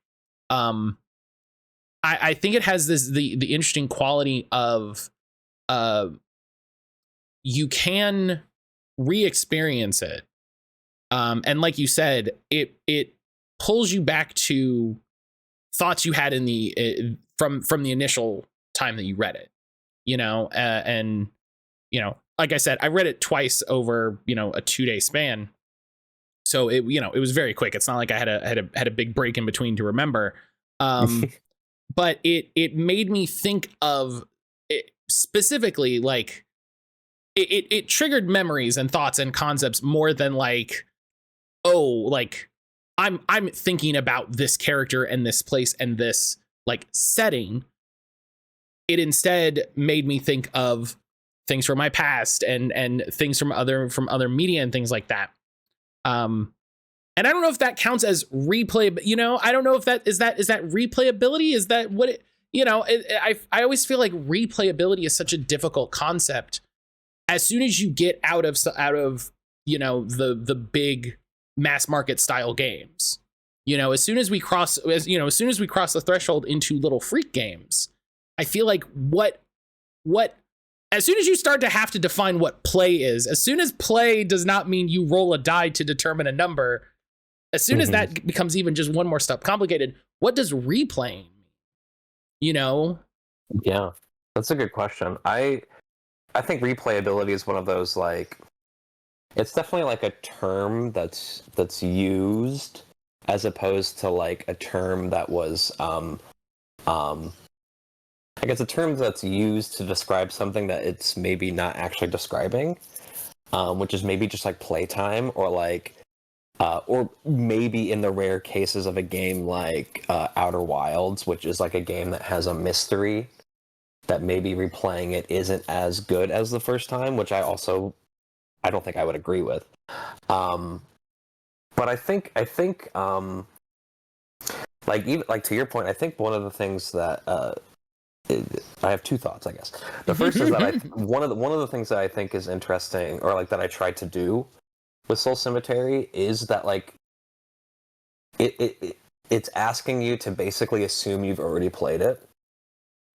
I think it has the interesting quality of you can re-experience it. And like you said, it pulls you back to thoughts you had in from the initial time that you read it, and like I said, I read it twice over, a 2-day span. So it was very quick. It's not like I had a big break in between to remember. But it made me think of it specifically, like it triggered memories and thoughts and concepts more than like, oh, like I'm thinking about this character and this place and this like setting. It instead made me think of things from my past and things from other media and things like that. And I don't know if that counts as replay, but I don't know if that is replayability. Is that what it, I always feel like replayability is such a difficult concept. As soon as you get out of the big mass market style games. As soon as we cross the threshold into little freak games, I feel like what as soon as you start to have to define what play is, as soon as play does not mean you roll a die to determine a number, as soon as that becomes even just one more step complicated, what does replaying mean? Yeah, that's a good question. I think replayability is one of those, like, it's definitely like a term that's used as opposed to like a term that was I guess a term that's used to describe something that it's maybe not actually describing, which is maybe just like playtime, or like or maybe in the rare cases of a game like Outer Wilds, which is like a game that has a mystery that maybe replaying it isn't as good as the first time, which I don't think I would agree with. But I think like, even like, to your point, I think one of the things that I have two thoughts, I guess. The first is that one of the things that I think is interesting, or like that I tried to do with Soul Cemetery, is that like it's asking you to basically assume you've already played it.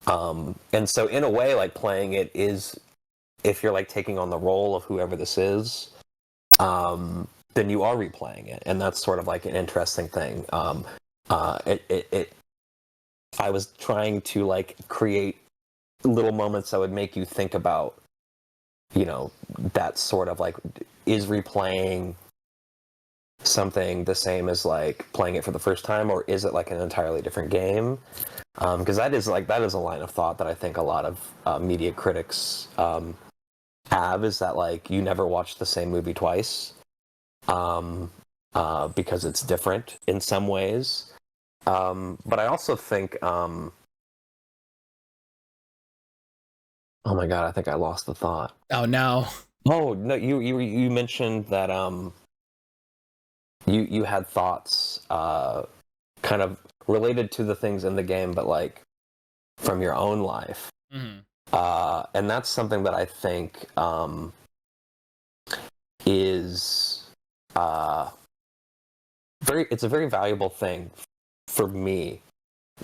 And so in a way, like, playing it is, if you're like taking on the role of whoever this is, then you are replaying it, and that's sort of like an interesting thing. I was trying to like create little moments that would make you think about, that sort of like, is replaying something the same as like playing it for the first time, or is it like an entirely different game? Because that is a line of thought that I think a lot of media critics have, is that like you never watch the same movie twice, because it's different in some ways. But I also think, oh my god, I think I lost the thought. Oh no. Oh no, you mentioned that you had thoughts kind of related to the things in the game, but like from your own life. And that's something that I think is it's a very valuable thing for me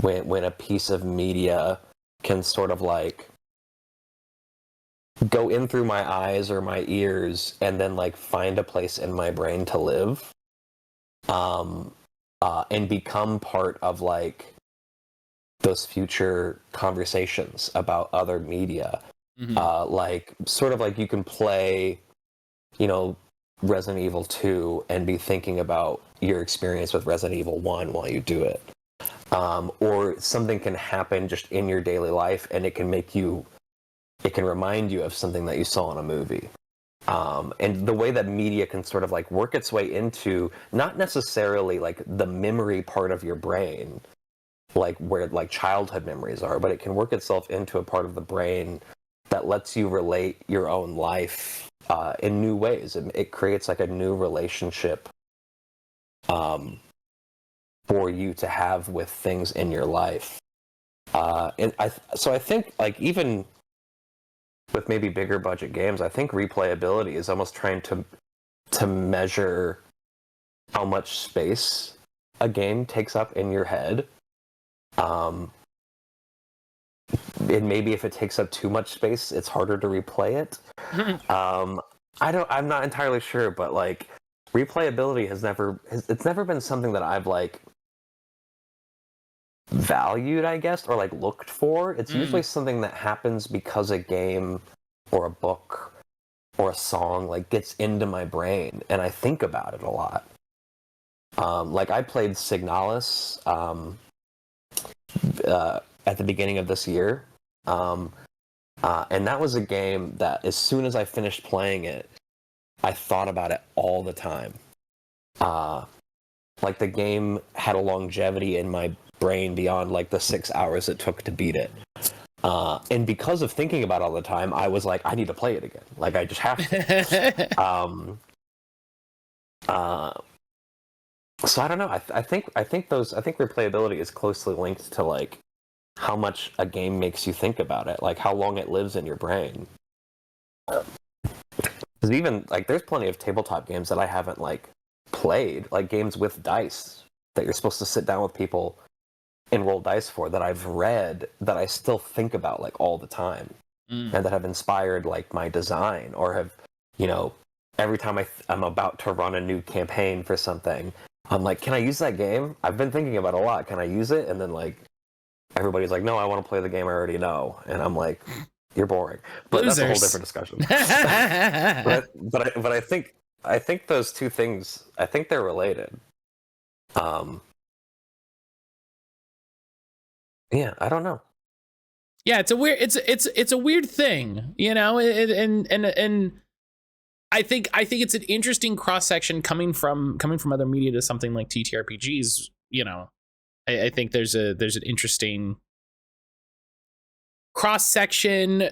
when a piece of media can sort of like go in through my eyes or my ears and then like find a place in my brain to live, and become part of like those future conversations about other media. Like, sort of like, you can play, Resident Evil 2 and be thinking about your experience with Resident Evil 1 while you do it. Or something can happen just in your daily life, and it can remind you of something that you saw in a movie. And the way that media can sort of like work its way into, not necessarily like the memory part of your brain, like where like childhood memories are, but it can work itself into a part of the brain that lets you relate your own life in new ways. It creates like a new relationship for you to have with things in your life. And I think, like, even with maybe bigger budget games, I think replayability is almost trying to measure how much space a game takes up in your head. And maybe if it takes up too much space, it's harder to replay it. I'm not entirely sure, but like, replayability it's never been something that I've like valued, I guess, or like looked for. It's usually something that happens because a game or a book or a song like gets into my brain and I think about it a lot. Like, I played Signalis at the beginning of this year, and that was a game that as soon as I finished playing it, I thought about it all the time. Like, the game had a longevity in my brain beyond like the 6 hours it took to beat it. And because of thinking about it all the time, I was like, I need to play it again. Like, I just have to. So I don't know. I think replayability is closely linked to like how much a game makes you think about it, like how long it lives in your brain. Because even like there's plenty of tabletop games that I haven't like played, like games with dice that you're supposed to sit down with people and roll dice for, that I've read, that I still think about like all the time, and that have inspired like my design, or have, you know, every time I'm about to run a new campaign for something, I'm like, can I use that game? I've been thinking about it a lot. Can I use it? And then like everybody's like, no, I want to play the game I already know, and I'm like, you're boring. But Losers. That's a whole different discussion. but I think those two things, I think they're related. Yeah, I don't know. Yeah, it's a weird thing, you know, and I think it's an interesting cross section coming from other media to something like TTRPGs. You know, I think there's an interesting cross section,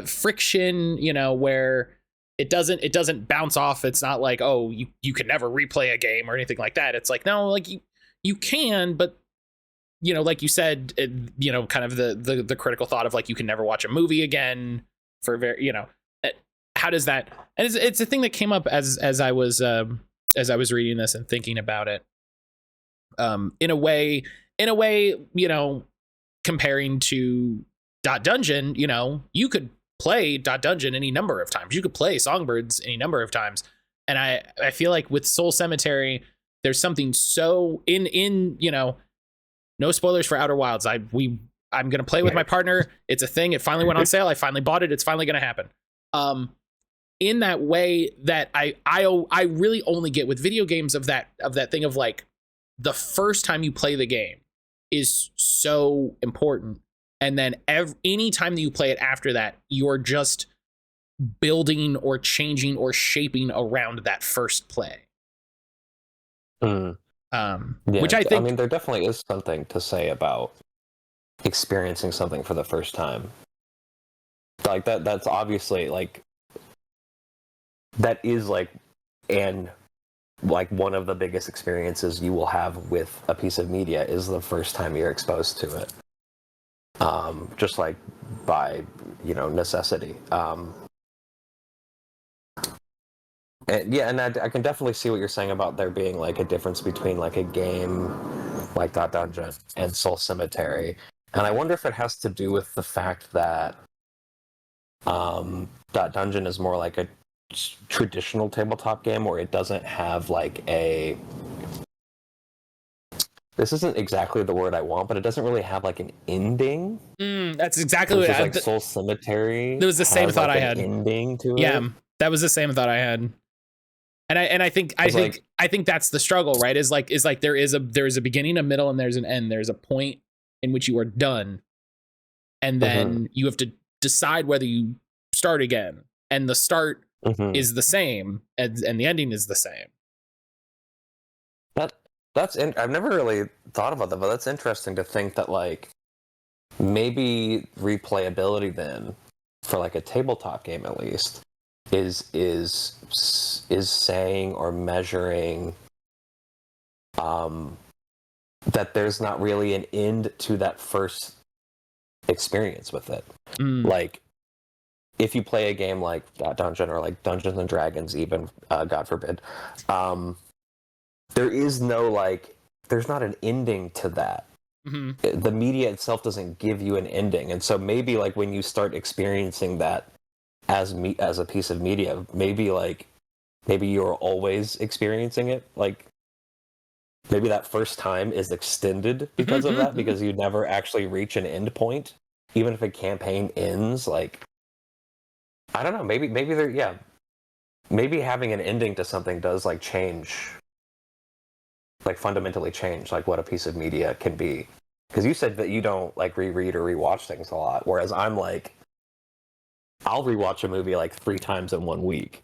friction, you know, where it doesn't bounce off. It's not like, oh, you can never replay a game or anything like that. It's like, no, like you can, but you know, like you said, you know, kind of the critical thought of like, you can never watch a movie again for you know, how does that, and it's a thing that came up as I was reading this and thinking about it, in a way, you know, comparing to Dot Dungeon, you know, you could play Dot Dungeon any number of times. You could play Songbirds any number of times. And I feel like with Soul Cemetery, there's something so in, you know, no spoilers for Outer Wilds. I'm gonna play with my partner. It's a thing. It finally went on sale. I finally bought it. It's finally gonna happen. In that way that I really only get with video games of that thing of like, the first time you play the game is so important, and then any time that you play it after that, you're just building or changing or shaping around that first play. Yeah, which I think, I mean, there definitely is something to say about experiencing something for the first time. Like that's obviously like, that is like, and like one of the biggest experiences you will have with a piece of media is the first time you're exposed to it. Just like by, you know, necessity. And yeah, and I can definitely see what you're saying about there being like a difference between like a game like Dot Dungeon and Soul Cemetery. And I wonder if it has to do with the fact that Dot Dungeon is more like a traditional tabletop game, where it doesn't have like a, this isn't exactly the word I want, but it doesn't really have like an ending. That's exactly what like Soul Cemetery. That was the same thought I had. Ending to it. Yeah, that was the same thought I had. And I think that's the struggle, right? Is like there is a beginning, a middle, and there's an end. There's a point in which you are done, and then you have to decide whether you start again. And the start is the same, and the ending is the same. I've never really thought about that, but that's interesting to think that like maybe replayability then, for like a tabletop game at least, is saying or measuring that there's not really an end to that first experience with it. Like if you play a game like Dungeon or like Dungeons and Dragons, even God forbid, there is no like, there's not an ending to that. The media itself doesn't give you an ending, and so maybe like when you start experiencing that as a piece of media, maybe you're always experiencing it. Like maybe that first time is extended because of that, because you never actually reach an end point, even if a campaign ends. Like I don't know, maybe maybe having an ending to something does like change, like fundamentally change like what a piece of media can be. Because you said that you don't like reread or rewatch things a lot, whereas I'm like, I'll rewatch a movie like 3 times in 1 week.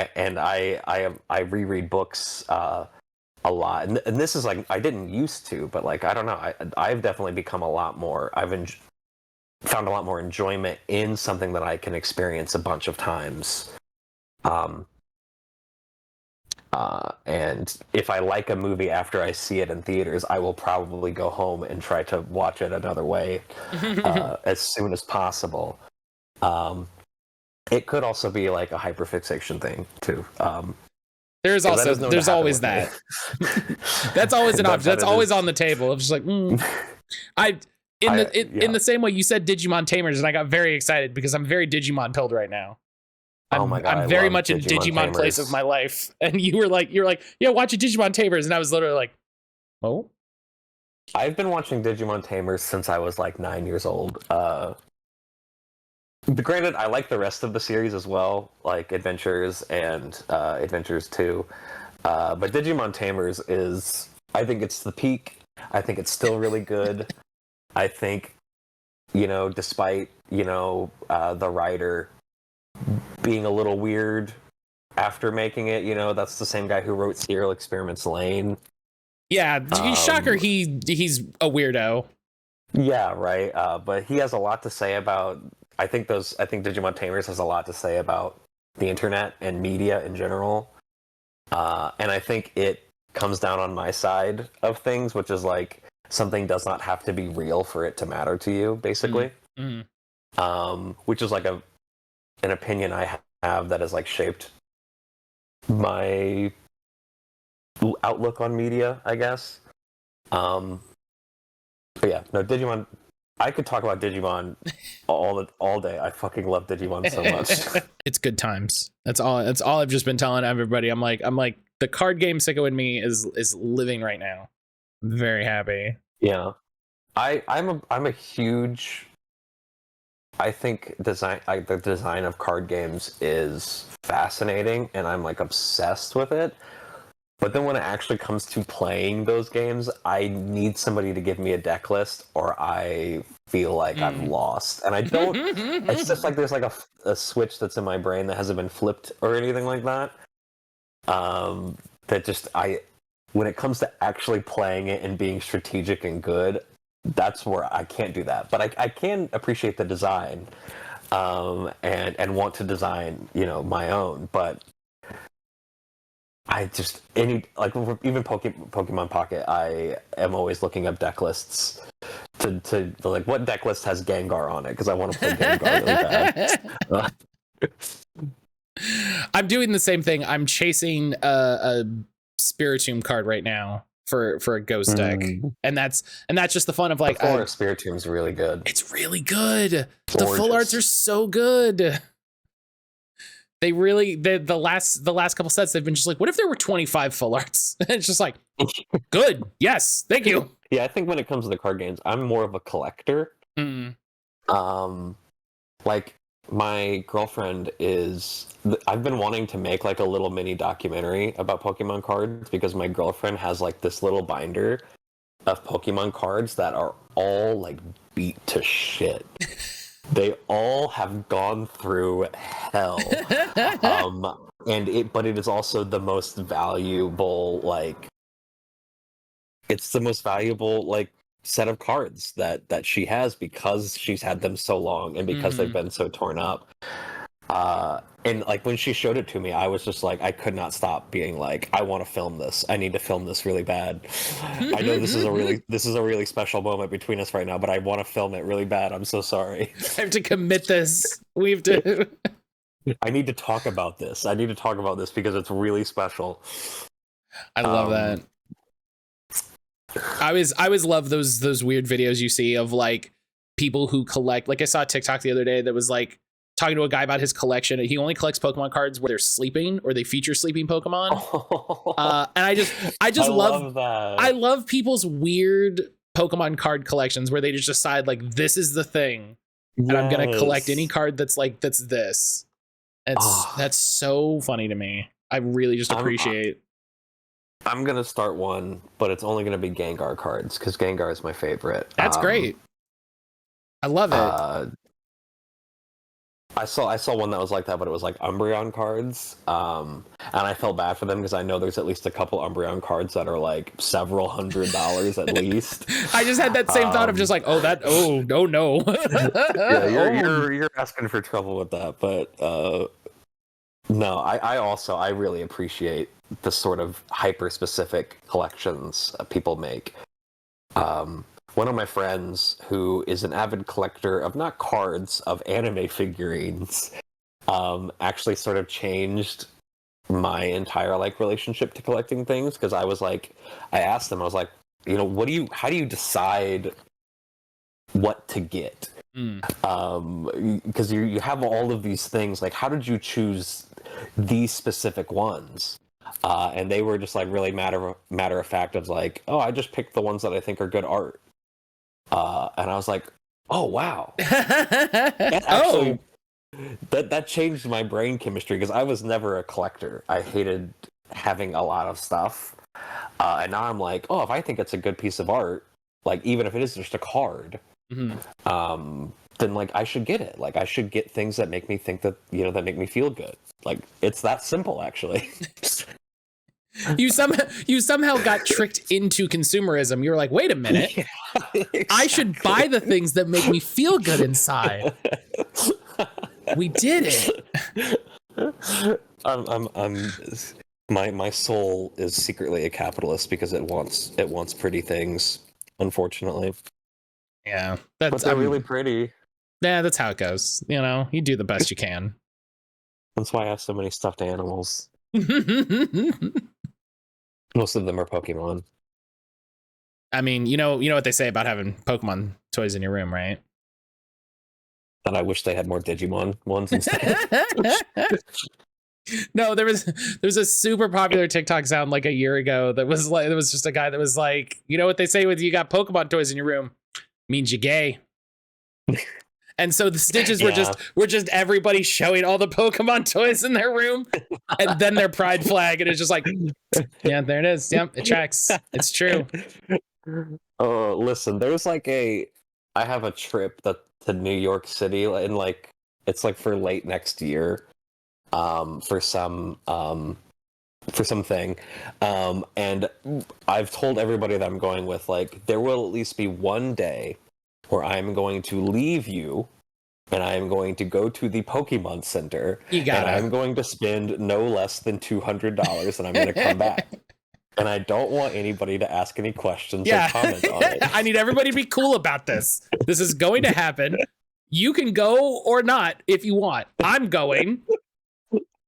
and I reread books a lot, and this is like, I didn't used to, but like I don't know, I've definitely become a lot more. Found a lot more enjoyment in something that I can experience a bunch of times. And if I like a movie after I see it in theaters, I will probably go home and try to watch it another way as soon as possible. it could also be like a hyperfixation thing too. There's 'Cause that also is known to there's happen always with me. that. That's always an option. That's it always is. on the table. I'm just like, I in the same way you said Digimon Tamers, and I got very excited because I'm very Digimon pilled right now. Oh my God, I'm I very love much in Digimon place Tamers. of my life, and you're like, yeah, watch a Digimon Tamers, and I was literally like, oh. I've been watching Digimon Tamers since I was like 9 years old. Granted, I like the rest of the series as well, like Adventures and Adventures 2. But Digimon Tamers is, I think it's the peak. I think it's still really good. I think, despite, the writer being a little weird after making it, that's the same guy who wrote Serial Experiments Lane. Yeah, shocker, he's a weirdo. Yeah, right. But he has a lot to say about. I think Digimon Tamers has a lot to say about the internet and media in general. And I think it comes down on my side of things, which is like something does not have to be real for it to matter to you, basically. Which is like an opinion I have that has like shaped my outlook on media, I guess. But yeah, no, Digimon. I could talk about Digimon all day. I fucking love Digimon so much. It's good times. That's all I've just been telling everybody. I'm like the card game sicko in me is living right now. I'm very happy. Yeah. I'm a huge. I think the design of card games is fascinating, and I'm like obsessed with it. But then when it actually comes to playing those games, I need somebody to give me a deck list, or I feel like I'm lost. And I don't. It's just like there's like a switch that's in my brain that hasn't been flipped or anything like that. That just when it comes to actually playing it and being strategic and good, that's where I can't do that. But I can appreciate the design, and want to design my own, but. I just even Pokemon Pocket, I am always looking up deck lists to like what deck list has Gengar on it because I want to play Gengar really bad. I'm doing the same thing. I'm chasing a Spiritomb card right now for a ghost deck, and that's just the fun of like. The full art Spiritomb's really good. It's really good. Gorgeous. The full arts are so good. They really the last couple sets they've been just like, what if there were 25 full arts? And it's just like, good, yes, thank you. Yeah, I think when it comes to the card games, I'm more of a collector. Like my girlfriend I've been wanting to make like a little mini documentary about Pokemon cards because my girlfriend has like this little binder of Pokemon cards that are all like beat to shit. They all have gone through hell. But it is also the most valuable, it's the most valuable, set of cards that she has because she's had them so long and because they've been so torn up. And when she showed it to me, I was just like, I could not stop being like, I want to film this. I need to film this really bad. I know this is a really special moment between us right now, but I want to film it really bad. I'm so sorry. I have to commit this. We have to. I need to talk about this. I need to talk about this because it's really special. I love that. I always love those weird videos you see of like people who collect. Like I saw a TikTok the other day that was like talking to a guy about his collection. He only collects Pokemon cards where they're sleeping or they feature sleeping Pokemon. And I just love that. I love people's weird Pokemon card collections where they just decide like this is the thing, and I'm gonna collect any card that's this. That's so funny to me. I really just appreciate. I'm gonna start one, but it's only gonna be Gengar cards because Gengar is my favorite. That's great. I love it. I saw one that was like that, but it was like Umbreon cards, and I felt bad for them because I know there's at least a couple Umbreon cards that are like several $100s at least. I just had that same thought of just like, no. Yeah, you're asking for trouble with that, but no, I really appreciate the sort of hyper specific collections people make. One of my friends who is an avid collector of not cards, of anime figurines, actually sort of changed my entire like relationship to collecting things, because I was like, I asked them, I was like, you know, how do you decide what to get? Because you have all of these things, like how did you choose these specific ones? And they were just like really matter of fact of like, oh, I just picked the ones that I think are good art. And I was like, oh wow, that actually that changed my brain chemistry, because I was never a collector. I hated having a lot of stuff, and now I'm like, oh, if I think it's a good piece of art, like even if it is just a card, then like I should get it. Like I should get things that make me think that, you know, that make me feel good. Like it's that simple, actually. You somehow got tricked into consumerism. You were like, wait a minute, Yeah, exactly. I should buy the things that make me feel good inside. We did it. My soul is secretly a capitalist because it wants pretty things, unfortunately. Yeah, But they're really pretty. Yeah, that's how it goes. You know, you do the best you can. That's why I have so many stuffed animals. Most of them are Pokemon. I mean, you know what they say about having Pokemon toys in your room, right? That I wish they had more Digimon ones instead. No, there was a super popular TikTok sound like a year ago that was like, there was just a guy that was like, you know what they say with you got Pokemon toys in your room, means you gay. And so the stitches were just everybody showing all the Pokemon toys in their room, and then their pride flag, and it's just like, yeah, there it is. Yep, it tracks. It's true. Oh, listen, there's like I have a trip to New York City, and like it's like for late next year, for something, and I've told everybody that I'm going with, like, there will at least be one day where I'm going to leave you, and I'm going to go to the Pokemon Center, and I'm going to spend no less than $200, and I'm going to come back. And I don't want anybody to ask any questions or comment on it. I need everybody to be cool about this. This is going to happen. You can go or not if you want. I'm going.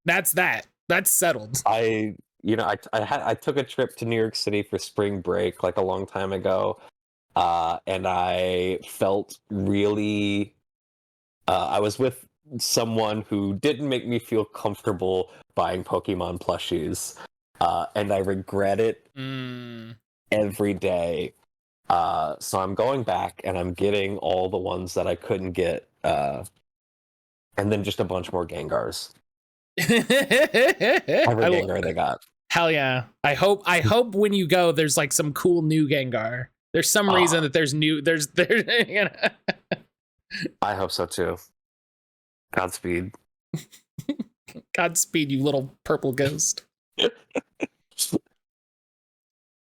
That's that. That's settled. I took a trip to New York City for spring break like a long time ago. And I felt really, I was with someone who didn't make me feel comfortable buying Pokemon plushies, and I regret it every day. So I'm going back and I'm getting all the ones that I couldn't get, and then just a bunch more Gengars. Every Gengar they got. Hell yeah! I hope when you go, there's like some cool new Gengar. There's some reason that there's you know. I hope so too. Godspeed. Godspeed, you little purple ghost.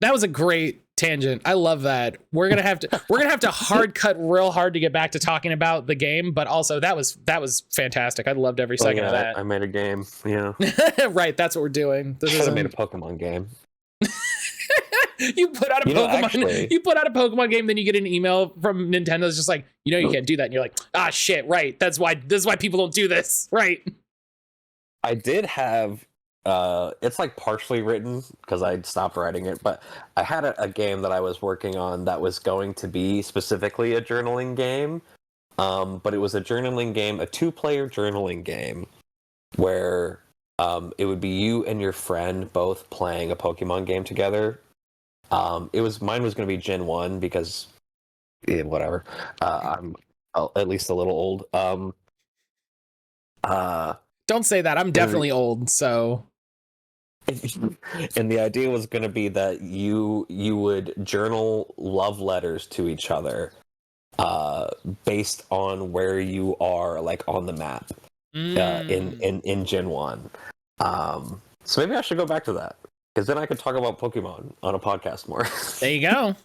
That was a great tangent. I love that. We're gonna have to hard cut real hard to get back to talking about the game, but also that was fantastic. I loved every second of that. I made a game. Yeah. Right, that's what we're doing. Should have made a Pokemon game. You put out a Pokemon. Actually, you put out a Pokemon game, then you get an email from Nintendo. It's just like, you know, you can't do that, and you're like, ah, shit. Right. This is why people don't do this. Right. I did have. It's like partially written because I stopped writing it, but I had a game that I was working on that was going to be specifically a journaling game. But it was a journaling game, a 2-player journaling game, where it would be you and your friend both playing a Pokemon game together. Mine was going to be Gen 1 because, whatever. I'm at least a little old. Don't say that. I'm definitely old, so. And the idea was going to be that you would journal love letters to each other, based on where you are, like on the map, in Gen 1. So maybe I should go back to that, because then I could talk about Pokemon on a podcast more. There you go.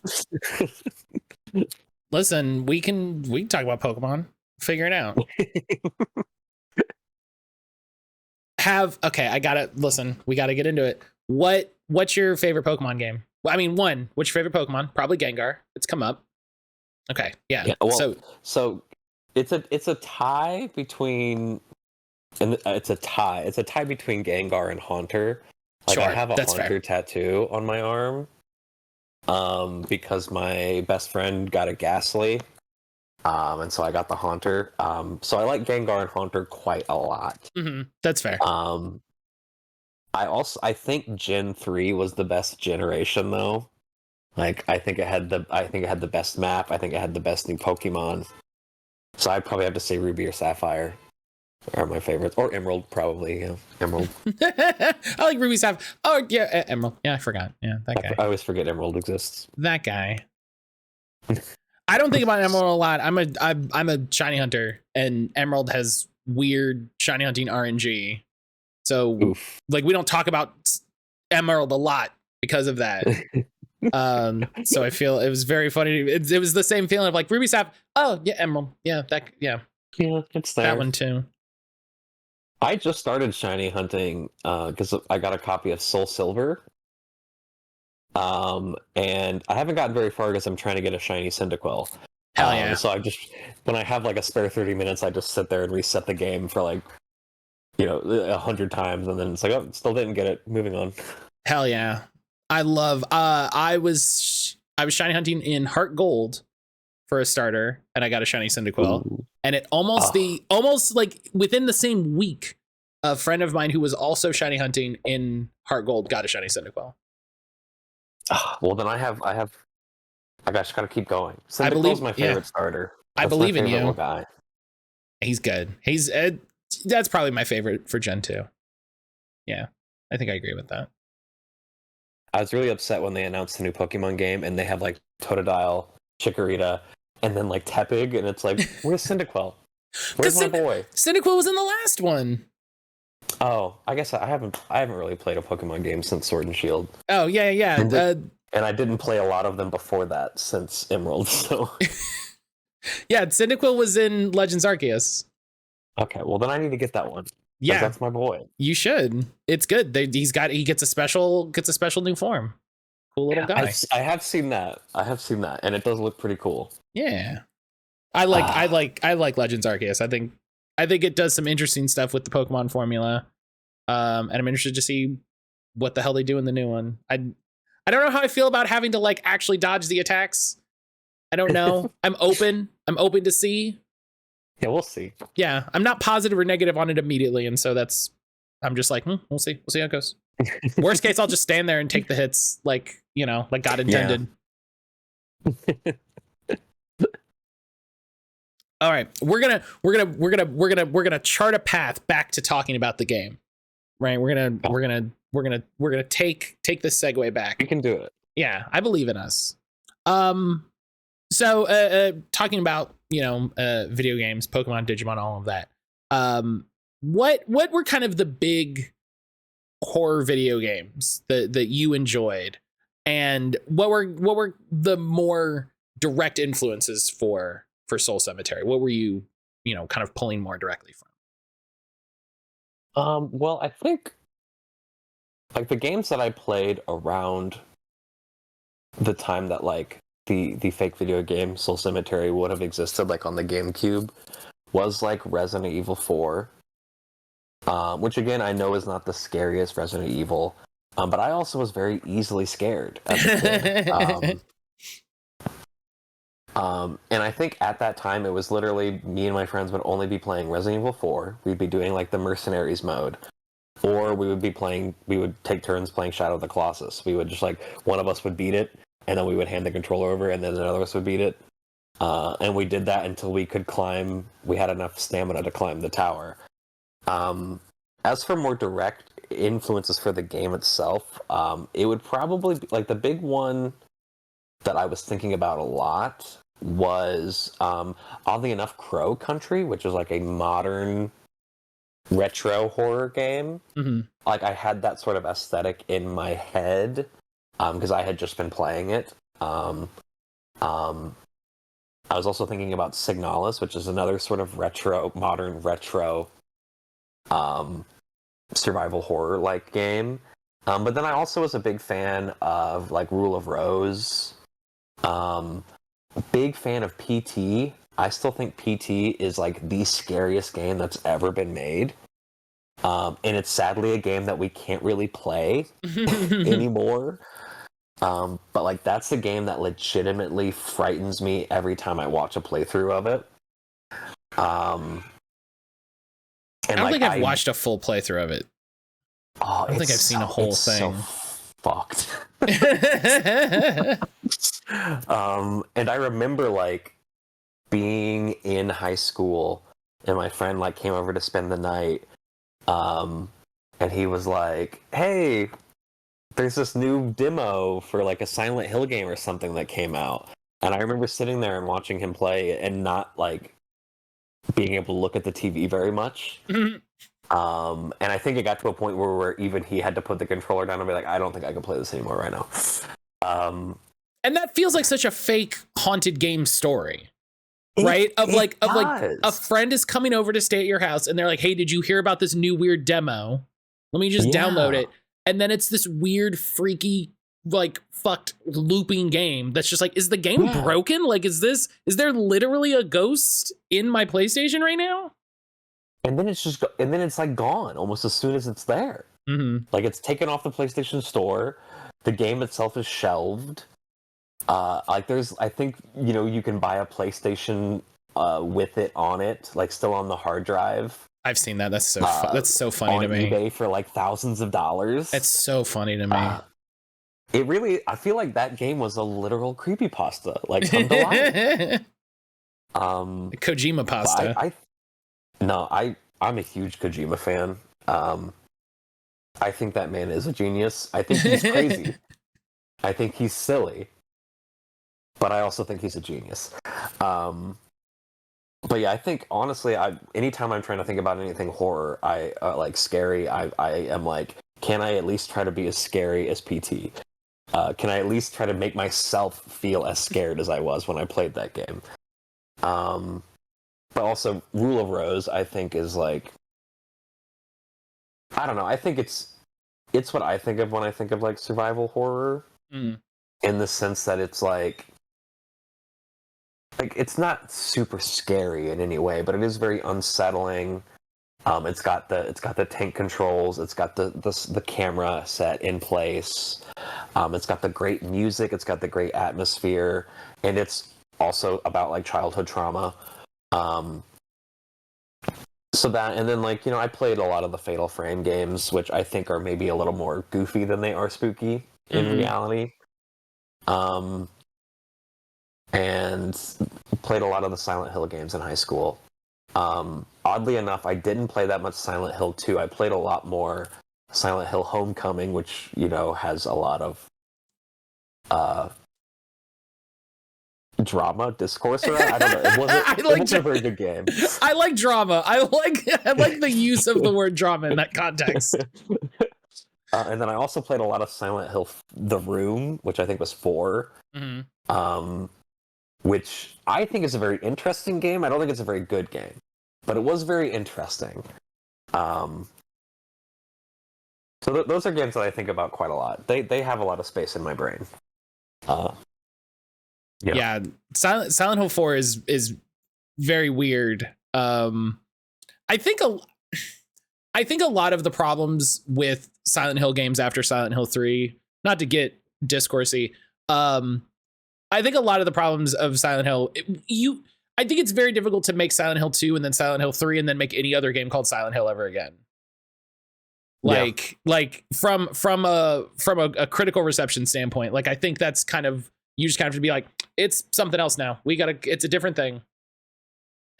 Listen, we can talk about Pokemon. Figure it out. I gotta listen. We gotta get into it. What's your favorite Pokemon game? Well, I mean, what's your favorite Pokemon? Probably Gengar. It's come up. Okay, yeah. Well, so it's a tie between and it's a tie. It's a tie between Gengar and Haunter. Like, Sure, I have a that's Haunter fair. tattoo on my arm, because my best friend got a Ghastly, and so I got the Haunter. So I like Gengar and Haunter quite a lot. That's fair. I think Gen 3 was the best generation though. Like, I think it had the best map. I think it had the best new Pokemon. So I'd probably have to say Ruby or Sapphire are my favorites, or Emerald probably. Yeah, Emerald. I like Ruby Sapphire. Oh yeah, Emerald. Yeah, I forgot. Yeah, that guy. I always forget Emerald exists. That guy. I don't think about Emerald a lot. I'm a shiny hunter, and Emerald has weird shiny hunting RNG. So Oof. like, we don't talk about Emerald a lot because of that. So I feel it was very funny. It was the same feeling of like Ruby Sap. Oh yeah, Emerald. Yeah, Yeah, it's there. that one too. I just started shiny hunting because I got a copy of Soul Silver. And I haven't gotten very far because I'm trying to get a shiny Cyndaquil. Hell yeah. So when I have like a spare 30 minutes, I just sit there and reset the game for like, 100 times, and then it's like, oh, still didn't get it. Moving on. Hell yeah. I love I was shiny hunting in Heart Gold for a starter, and I got a shiny Cyndaquil. Ooh. And it almost like within the same week, a friend of mine who was also shiny hunting in Heart Gold got a shiny Cyndaquil. Well, then I just gotta keep going. I believe Cyndaquil's my favorite starter. I believe in you. Guy. He's good. He's that's probably my favorite for Gen 2. Yeah, I think I agree with that. I was really upset when they announced the new Pokemon game and they have like Totodile, Chikorita, and then like Tepig, and it's like, where's Cyndaquil? Where's my boy? Cyndaquil was in the last one. Oh, I guess I haven't really played a Pokemon game since Sword and Shield. Oh yeah. And I didn't play a lot of them before that since Emerald. So yeah, Cyndaquil was in Legends Arceus. Okay, well then I need to get that one. Yeah, that's my boy. You should. It's good. He gets a special new form. Cool little guy. I have seen that, and it does look pretty cool. Yeah, I like Legends Arceus. I think it does some interesting stuff with the Pokemon formula. And I'm interested to see what the hell they do in the new one. I don't know how I feel about having to like actually dodge the attacks. I don't know. I'm open to see. Yeah, we'll see. Yeah, I'm not positive or negative on it immediately, and so I'm just like, we'll see how it goes. Worst case, I'll just stand there and take the hits, like God intended. Yeah. All right, we're gonna chart a path back to talking about the game, right? We're gonna take this segue back. We can do it. Yeah, I believe in us. So talking about video games, Pokemon, Digimon, all of that. What were kind of the big horror video games that you enjoyed, and what were the more direct influences for Soul Cemetery? What were you kind of pulling more directly from? Well, I think like the games that I played around the time that like the fake video game Soul Cemetery would have existed, like on the GameCube, was like Resident Evil 4, which again I know is not the scariest Resident Evil, but I also was very easily scared as a kid. And I think at that time it was literally me and my friends would only be playing Resident Evil 4. We'd be doing like the Mercenaries mode, or we would take turns playing Shadow of the Colossus. We would just like, one of us would beat it, and then we would hand the controller over, and then another of us would beat it. And we did that until we had enough stamina to climb the tower. As for more direct influences for the game itself, it would probably be, like, the big one that I was thinking about a lot was, oddly enough, Crow Country, which is like a modern retro horror game. Mm-hmm. Like, I had that sort of aesthetic in my head because I had just been playing it. I was also thinking about Signalis, which is another sort of modern retro survival horror like game. But then I also was a big fan of like Rule of Rose. Big fan of PT. I still think PT is like the scariest game that's ever been made. And it's sadly a game that we can't really play anymore. But like that's a game that legitimately frightens me every time I watch a playthrough of it. And I don't like think I've watched a full playthrough of it. I don't think I've seen a whole thing. So fucked. And I remember like being in high school, and my friend like came over to spend the night, and he was like, "Hey, there's this new demo for like a Silent Hill game or something that came out." And I remember sitting there and watching him play and not like being able to look at the TV very much. And I think it got to a point where even he had to put the controller down and be like, I don't think I can play this anymore right now. And that feels like such a fake haunted game story, right? Of like a friend is coming over to stay at your house and they're like, hey, did you hear about this new weird demo? Let me just download it. And then it's this weird, freaky, like fucked looping game that's just like, is the game broken? Like, is there literally a ghost in my PlayStation right now? And then it's like gone almost as soon as it's there. Like it's taken off the PlayStation Store. The game itself is shelved. Like I think, you know, you can buy a PlayStation with it on it, like still on the hard drive. I've seen that. That's so funny to me. On eBay for like thousands of dollars. It's so funny to me. I feel like that game was a literal creepypasta, like come to life. Kojima pasta. I'm a huge Kojima fan. I think that man is a genius. I think he's crazy. I think he's silly. But I also think he's a genius. But yeah, I think honestly, anytime I'm trying to think about anything horror, like scary, I am like, can I at least try to be as scary as PT? Can I at least try to make myself feel as scared as I was when I played that game? But also, Rule of Rose, I think, is like, I don't know. I think it's what I think of when I think of like survival horror, in the sense that it's like it's not super scary in any way, but it is very unsettling. It's got the tank controls. It's got the camera set in place. It's got the great music. It's got the great atmosphere, and it's also about like childhood trauma. So that, and then like, you know, I played a lot of the Fatal Frame games, which I think are maybe a little more goofy than they are spooky in reality. And played a lot of the Silent Hill games in high school. Oddly enough, I didn't play that much Silent Hill 2. I played a lot more Silent Hill Homecoming, which, you know, has a lot of drama, discourse around. I don't know. It wasn't a very good game. I like drama. I like the use of the word drama in that context. And then I also played a lot of Silent Hill The Room, which I think was 4. Which I think is a very interesting game. I don't think it's a very good game, but it was very interesting. So those are games that I think about quite a lot. They have a lot of space in my brain. Yeah, Silent Hill 4 is very weird. I think a lot of the problems with Silent Hill games after Silent Hill 3, not to get discoursey, I think a lot of the problems of Silent Hill, I think it's very difficult to make Silent Hill 2 and then Silent Hill 3 and then make any other game called Silent Hill ever again. Like from a critical reception standpoint, like I think that's kind of, you just kind of have to be like, it's something else now. It's a different thing.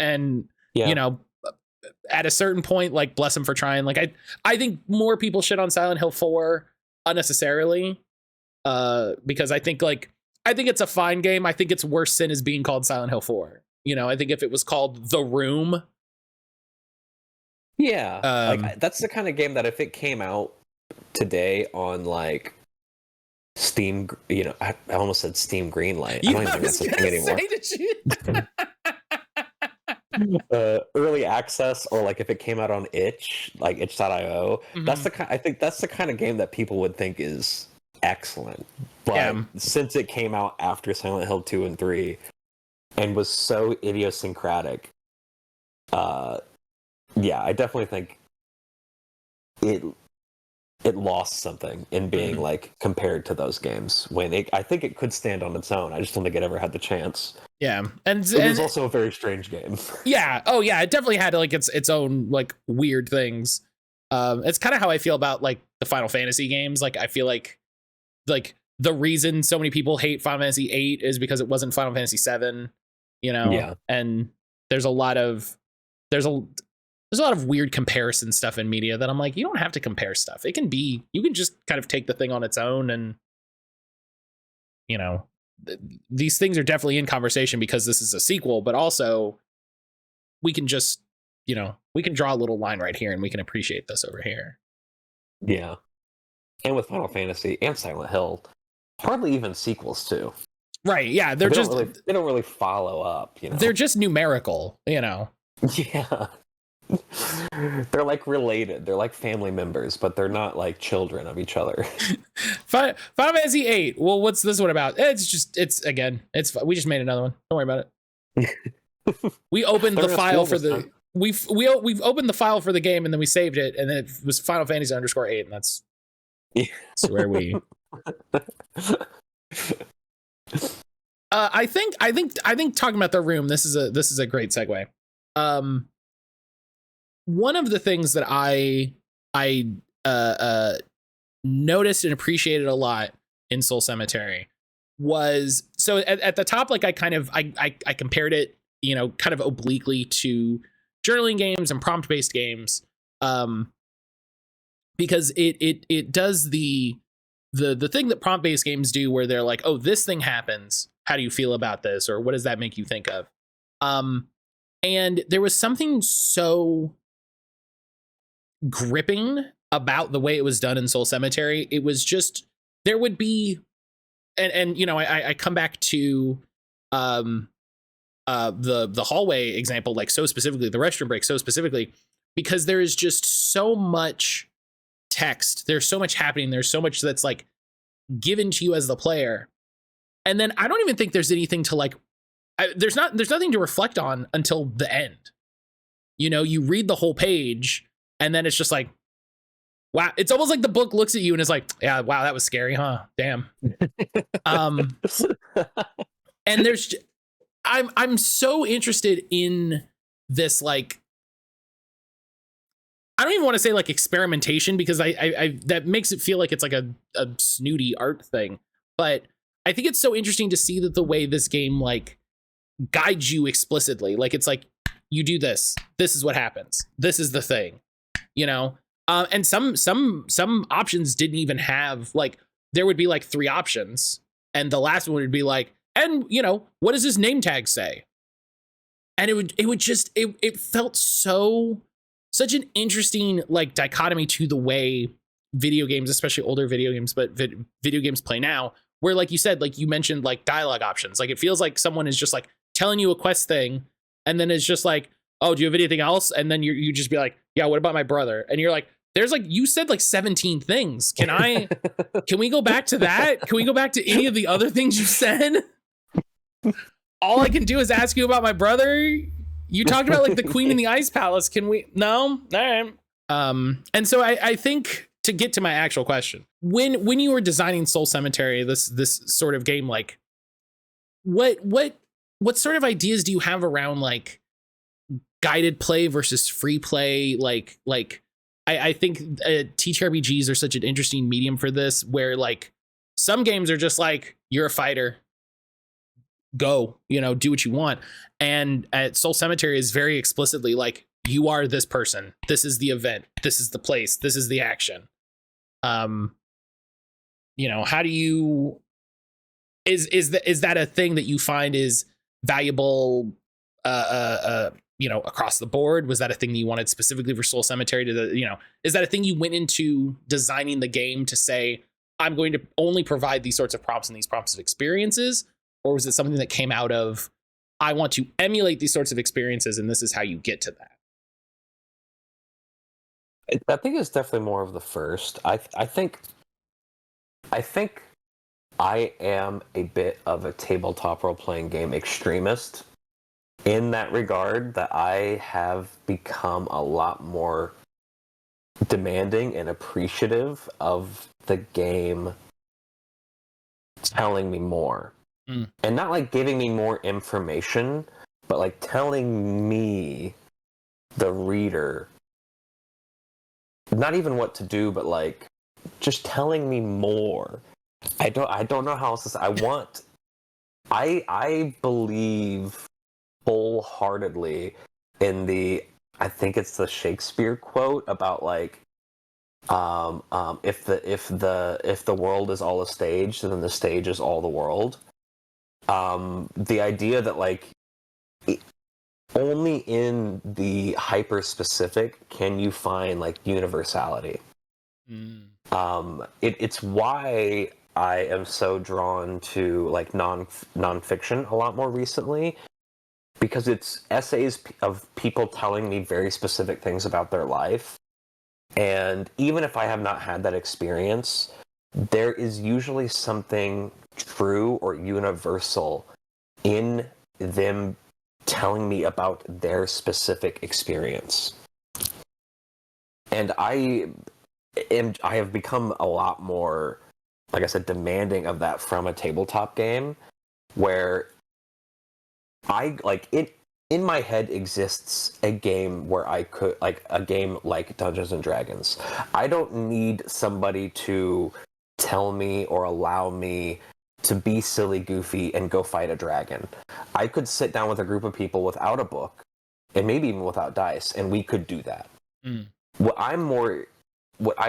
And you know, at a certain point, like bless them for trying. Like I think more people shit on Silent Hill 4 unnecessarily. Because I think it's a fine game. I think its worst sin is being called Silent Hill 4. You know, I think if it was called The Room. Yeah. Like that's the kind of game that if it came out today on like Steam, you know, I almost said Steam Greenlight. I don't even think that's a thing anymore. Early access, or like if it came out on itch, like itch.io, I think that's the kind of game that people would think is excellent. But since it came out after Silent Hill 2 and 3 and was so idiosyncratic, I definitely think it lost something in being like compared to those games. I think it could stand on its own. I just don't think it ever had the chance. Yeah, and it was also a very strange game. Yeah. Oh yeah, it definitely had like its own like weird things. It's kind of how I feel about like the Final Fantasy games. Like I feel like the reason so many people hate Final Fantasy 8 is because it wasn't Final Fantasy 7, you know. Yeah. And there's a lot of weird comparison stuff in media that I'm like, you don't have to compare stuff. You can just kind of take the thing on its own, and you know, these things are definitely in conversation because this is a sequel, but also we can just, you know, we can draw a little line right here and we can appreciate this over here. Yeah. And with Final Fantasy and Silent Hill, hardly even sequels too. Right. Yeah. They don't really follow up, you know. They're just numerical, you know. Yeah. They're like related. They're like family members, but they're not like children of each other. Final Fantasy VIII. Well, what's this one about? We just made another one. Don't worry about it. We opened the file for the we've opened the file for the game, and then we saved it, and then it was Final Fantasy _8, and that's where we. I think talking about the room. This is a great segue. One of the things that I noticed and appreciated a lot in Soul Cemetery was, so at the top, like I compared it, you know, kind of obliquely to journaling games and prompt based games, because it does the thing that prompt based games do, where they're like, oh, this thing happens, how do you feel about this, or what does that make you think of? And there was something so gripping about the way it was done in Soul Cemetery. It was just, there would be, and you know, I come back to the hallway example, like so specifically, the restroom break so specifically, because there is just so much text, there's so much happening, there's so much that's like given to you as the player, and then I don't even think there's anything to like, there's nothing to reflect on until the end. You know, you read the whole page, and then it's just like, wow. It's almost like the book looks at you and is like, yeah, wow, that was scary, huh? Damn. And there's, I'm so interested in this, like, I don't even want to say like experimentation, because I that makes it feel like it's like a snooty art thing. But I think it's so interesting to see that the way this game like guides you explicitly, like it's like, you do this is what happens, this is the thing, you know. And some options didn't even have, like, there would be like 3 options, and the last one would be like, and you know, what does this name tag say? And it felt such an interesting like dichotomy to the way video games, especially older video games, but video games play now, where, like you said, like you mentioned, like dialogue options, like it feels like someone is just like telling you a quest thing, and then it's just like, oh, do you have anything else? And then you just be like, yeah, what about my brother? And you're like, there's like, you said like 17 things. Can we go back to that? Can we go back to any of the other things you said? All I can do is ask you about my brother. You talked about like the Queen in the Ice Palace. Can we? No? All right. And so I think, to get to my actual question, when you were designing Soul Cemetery, this sort of game, like what sort of ideas do you have around like guided play versus free play? Like I think TTRPGs are such an interesting medium for this, where like some games are just like, you're a fighter, go, you know, do what you want. And at Soul Cemetery is very explicitly like, you are this person, this is the event, this is the place, this is the action. You know, how do you, is that a thing that you find is valuable you know, across the board? Was that a thing that you wanted specifically for Soul Cemetery? You know, is that a thing you went into designing the game to say, I'm going to only provide these sorts of prompts and these prompts of experiences? Or was it something that came out of, I want to emulate these sorts of experiences, and this is how you get to that? I think it's definitely more of the first. I think I am a bit of a tabletop role-playing game extremist in that regard, that I have become a lot more demanding and appreciative of the game telling me more. And not like giving me more information, but like telling me, the reader, not even what to do, but like just telling me more. I don't know how else to say. I believe wholeheartedly in I think it's the Shakespeare quote about like if the world is all a stage, then the stage is all the world. The idea that like only in the hyper specific can you find like universality. It's why I am so drawn to like nonfiction a lot more recently, because it's essays of people telling me very specific things about their life. And even if I have not had that experience, there is usually something true or universal in them telling me about their specific experience. And I have become a lot more, like I said, demanding of that from a tabletop game, where I like it. In my head exists a game where I could, like a game like Dungeons and Dragons. I don't need somebody to tell me or allow me to be silly goofy and go fight a dragon. I could sit down with a group of people without a book, and maybe even without dice, and we could do that. What I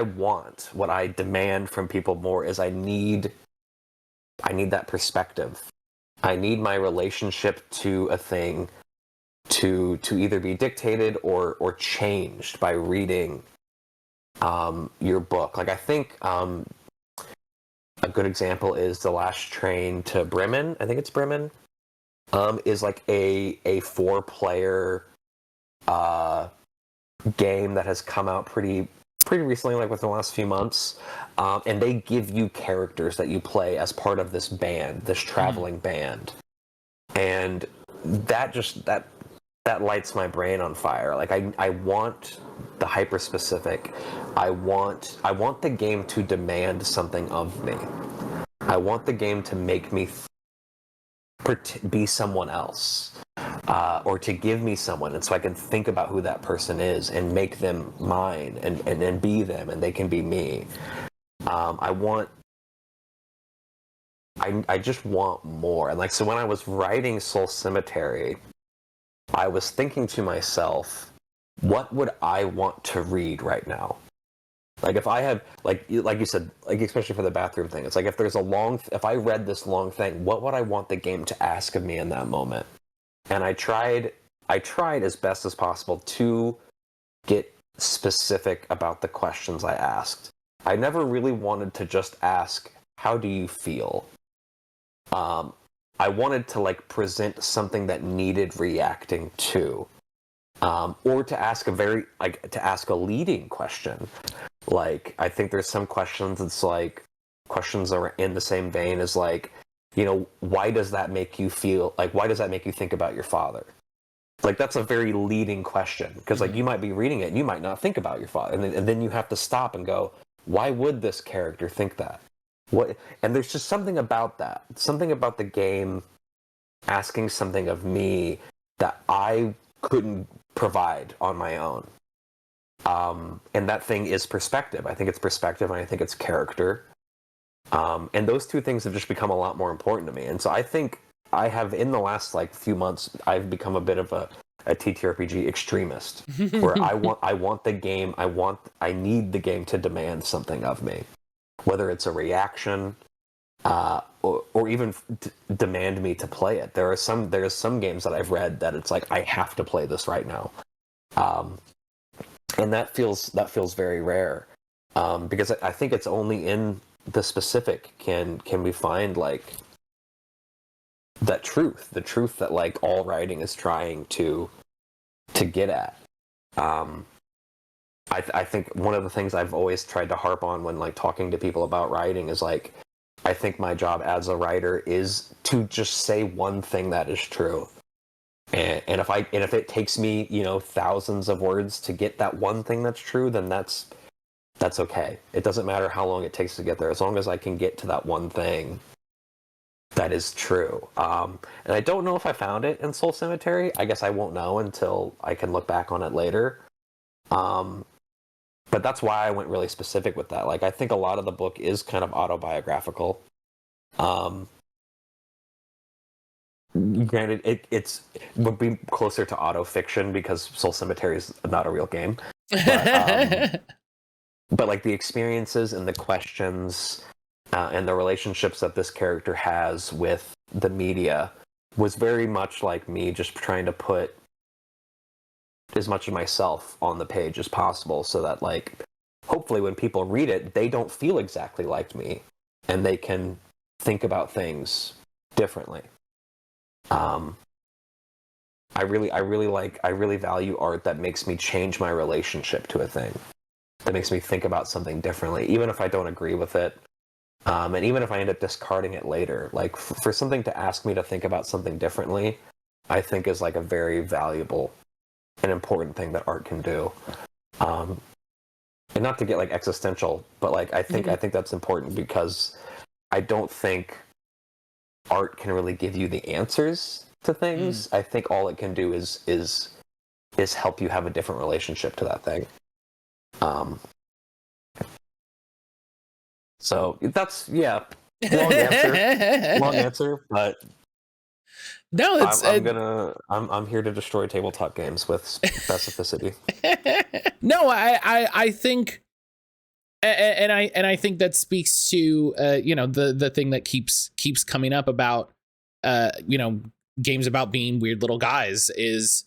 want, what I demand from people more is I need that perspective. I need my relationship to a thing to either be dictated or changed by reading your book. Like I think a good example is The Last Train to Bremen. I think it's Bremen. Is like a 4-player game that has come out pretty recently, like within the last few months, and they give you characters that you play as part of this band, this traveling band, and that lights my brain on fire. Like I want the hyper specific. I want the game to demand something of me. I want the game to make me be someone else. Or to give me someone, and so I can think about who that person is and make them mine and be them, and they can be me. I just want more. And like, so when I was writing Soul Cemetery, I was thinking to myself, what would I want to read right now? Like if I had, like you said, like especially for the bathroom thing, it's like if I read this long thing, what would I want the game to ask of me in that moment? And I tried as best as possible to get specific about the questions I asked. I never really wanted to just ask, how do you feel? I wanted to like present something that needed reacting to. Or to ask a leading question. Like, I think there's some questions, it's like, questions are in the same vein as like, you know, why does that make you feel, like, why does that make you think about your father? Like, that's a very leading question, because like, you might be reading it and you might not think about your father, and then you have to stop and go, why would this character think that? What? And there's just something about that, something about the game asking something of me that I couldn't provide on my own. And that thing is perspective. I think it's perspective, and I think it's character. And those two things have just become a lot more important to me. And so I think I have, in the last like few months, I've become a bit of a TTRPG extremist, where I want the game, I need the game to demand something of me, whether it's a reaction, or even demand me to play it. There are some games that I've read that it's like, I have to play this right now. And that feels very rare, because I think it's only in the specific can we find like that truth, the truth that like all writing is trying to get at. I think one of the things I've always tried to harp on when like talking to people about writing is like, I think my job as a writer is to just say one thing that is true. And if it takes me, you know, thousands of words to get that one thing that's true, then that's that's okay. It doesn't matter how long it takes to get there, as long as I can get to that one thing. That is true. And I don't know if I found it in Soul Cemetery. I guess I won't know until I can look back on it later. But that's why I went really specific with that. Like, I think a lot of the book is kind of autobiographical. Granted, it would be closer to autofiction because Soul Cemetery is not a real game. But like the experiences and the questions and the relationships that this character has with the media was very much like me just trying to put as much of myself on the page as possible, so that like hopefully when people read it, they don't feel exactly like me and they can think about things differently. I really value art that makes me change my relationship to a thing, that makes me think about something differently, even if I don't agree with it. And even if I end up discarding it later, like for something to ask me to think about something differently, I think is like a very valuable and important thing that art can do. And not to get like existential, but like I think that's important, because I don't think art can really give you the answers to things. I think all it can do is help you have a different relationship to that thing. So that's long answer, but no, it's I'm here to destroy tabletop games with specificity. No, I think, and I think that speaks to the thing that keeps coming up about games about being weird little guys is,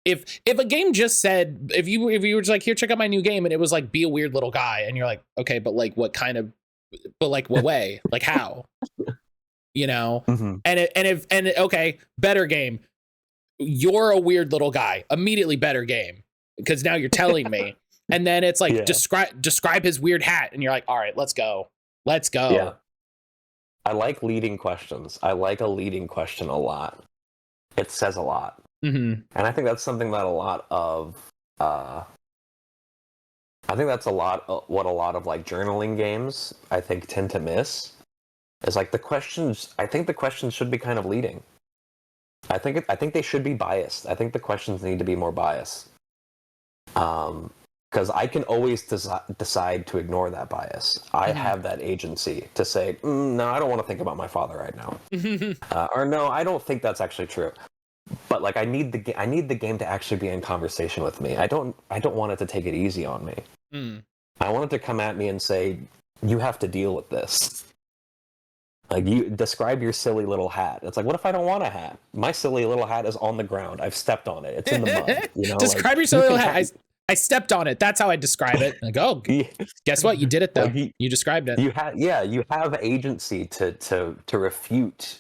if a game just said, if you were just like, here, check out my new game, and it was like, be a weird little guy, and you're like, okay, but like what kind of, but like what way, like how, and okay, better game, you're a weird little guy, immediately better game, because now you're telling me. And then it's like, describe his weird hat, and you're like, all right, let's go. Yeah. I like leading questions. I like a leading question a lot. It says a lot. And I think that's something that what a lot of like journaling games I think tend to miss, is like the questions. I think the questions should be kind of leading. I think they should be biased. I think the questions need to be more biased. Because I can always decide to ignore that bias. I have that agency to say, no, I don't want to think about my father right now, or no, I don't think that's actually true. But like, I need the game to actually be in conversation with me. I don't want it to take it easy on me. I want it to come at me and say, you have to deal with this. Like, you describe your silly little hat. It's like, what if I don't want a hat? My silly little hat is on the ground. I've stepped on it. It's in the mud. Describe like, your silly little hat. I stepped on it. That's how I describe it. Like, oh, guess what? You did it though. Like you described it. You have agency to refute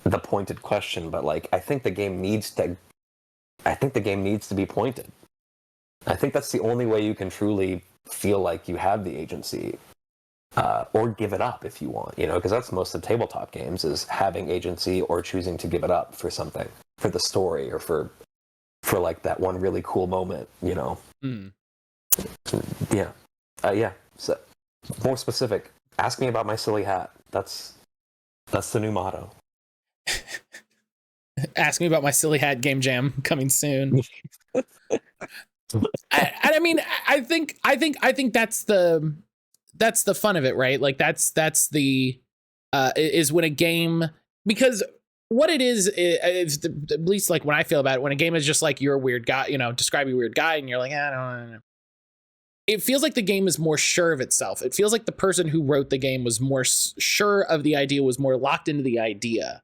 the pointed question, but like, I think the game needs to be pointed. I think that's the only way you can truly feel like you have the agency, or give it up if you want, because that's most of tabletop games, is having agency or choosing to give it up for something, for the story, or for like that one really cool moment, So more specific, ask me about my silly hat. That's the new motto. Ask me about my silly hat game jam coming soon. I mean, I think that's the fun of it, right? Like that's the is when a game, because what it is at least like when I feel about it, when a game is just like, you're a weird guy, describe your weird guy, and you're like, I don't know. It feels like the game is more sure of itself. It feels like the person who wrote the game was more sure of the idea, was more locked into the idea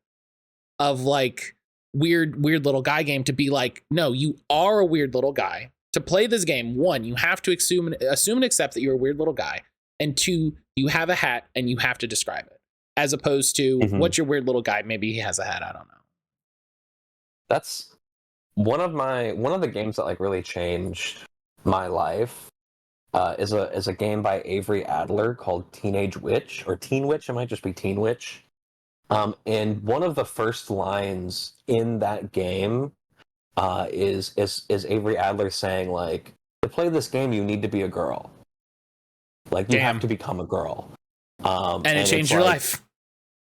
of like weird little guy game, to be like, no, you are a weird little guy. To play this game, one, you have to assume and accept that you're a weird little guy, and two, you have a hat and you have to describe it, as opposed to what's your weird little guy? Maybe he has a hat. I don't know. That's one of the games that like really changed my life. Is a game by Avery Adler called Teenage Witch, or Teen Witch. It might just be Teen Witch. And one of the first lines in that game is Avery Adler saying like, to play this game, you need to be a girl. Like, you have to become a girl. And it changed your life.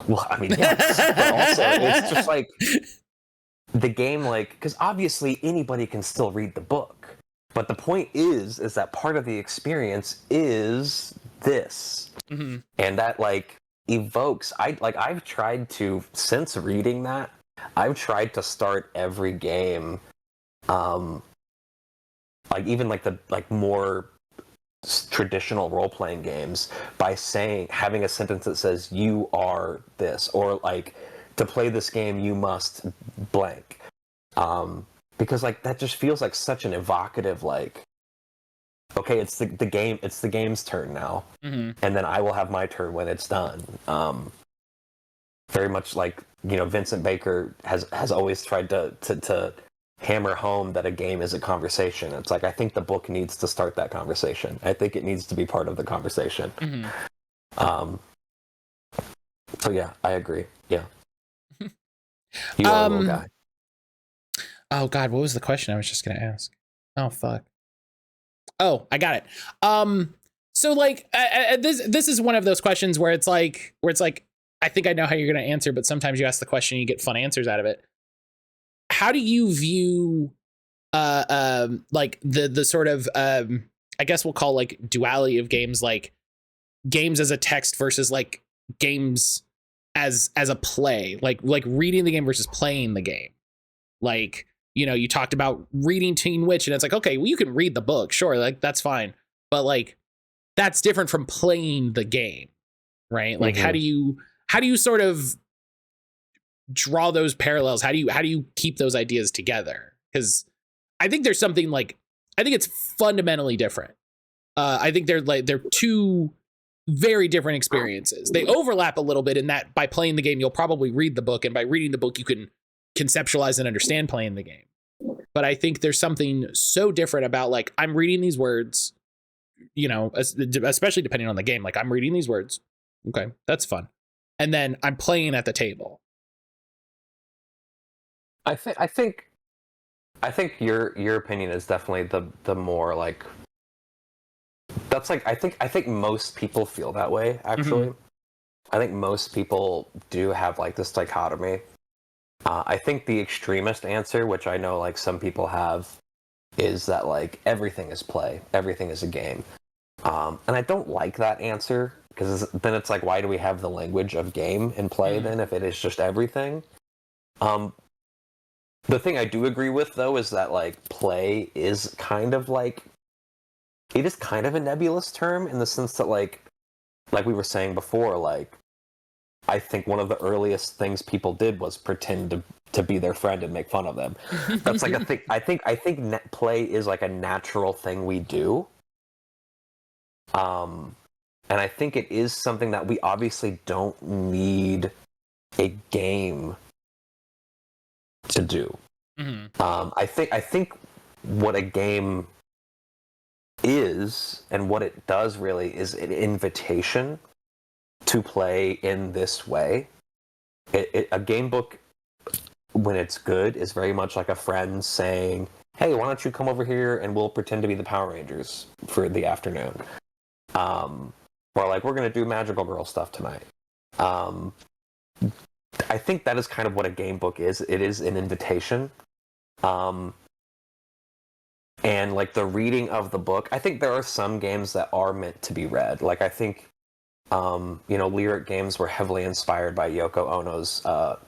Well, I mean, yes, but also it's just like the game, like, because obviously anybody can still read the book, but the point is that part of the experience is this, and that like evokes. I've tried to, since reading that, I've tried to start every game, like even like the more traditional role-playing games by having a sentence that says you are this, or like to play this game you must blank, because like that just feels like such an evocative, like, okay, it's the game's turn now, and then I will have my turn when it's done. Very much like, you know, Vincent Baker has always tried to hammer home that a game is a conversation. It's like, I think the book needs to start that conversation. I think it needs to be part of the conversation. So yeah, I agree. Yeah. You are a little guy. Oh God, what was the question I was just gonna ask? Oh fuck. Oh, I got it. So like this is one of those questions where it's like I think I know how you're gonna answer, but sometimes you ask the question and you get fun answers out of it. How do you view like the sort of I guess we'll call like duality of games, like games as a text versus like games as a play, like reading the game versus playing the game? Like, you know, you talked about reading Teen Witch, and it's like, okay, well, you can read the book, sure, like that's fine, but like that's different from playing the game, right? Like, how do you sort of draw those parallels? How do you keep those ideas together? Because I think there's something like, I think it's fundamentally different. I think they're two very different experiences. They overlap a little bit in that by playing the game, you'll probably read the book, and by reading the book, you can conceptualize and understand playing the game. But I think there's something so different about, like, I'm reading these words, you know, especially depending on the game. Like, I'm reading these words. Okay, that's fun. And then I'm playing at the table. I think your opinion is definitely the more like, that's like, I think most people feel that way, actually. I think most people do have like this dichotomy. I think the extremist answer, which I know like some people have, is that like everything is play, everything is a game. And I don't like that answer, because then it's like, why do we have the language of game and play then if it is just everything? The thing I do agree with, though, is that like play is kind of like, it is kind of a nebulous term, in the sense that like we were saying before, like, I think one of the earliest things people did was pretend to be their friend and make fun of them. That's like a thing. I think play is like a natural thing we do. And I think it is something that we obviously don't need a game to do. I think what a game is, and what it does really, is an invitation to play in this way. A game book, when it's good, is very much like a friend saying, hey, why don't you come over here and we'll pretend to be the Power Rangers for the afternoon. Or like, we're going to do magical girl stuff tonight. I think that is kind of what a game book is. It is an invitation. And like the reading of the book, I think there are some games that are meant to be read. Like, I think, you know, lyric games were heavily inspired by Yoko Ono's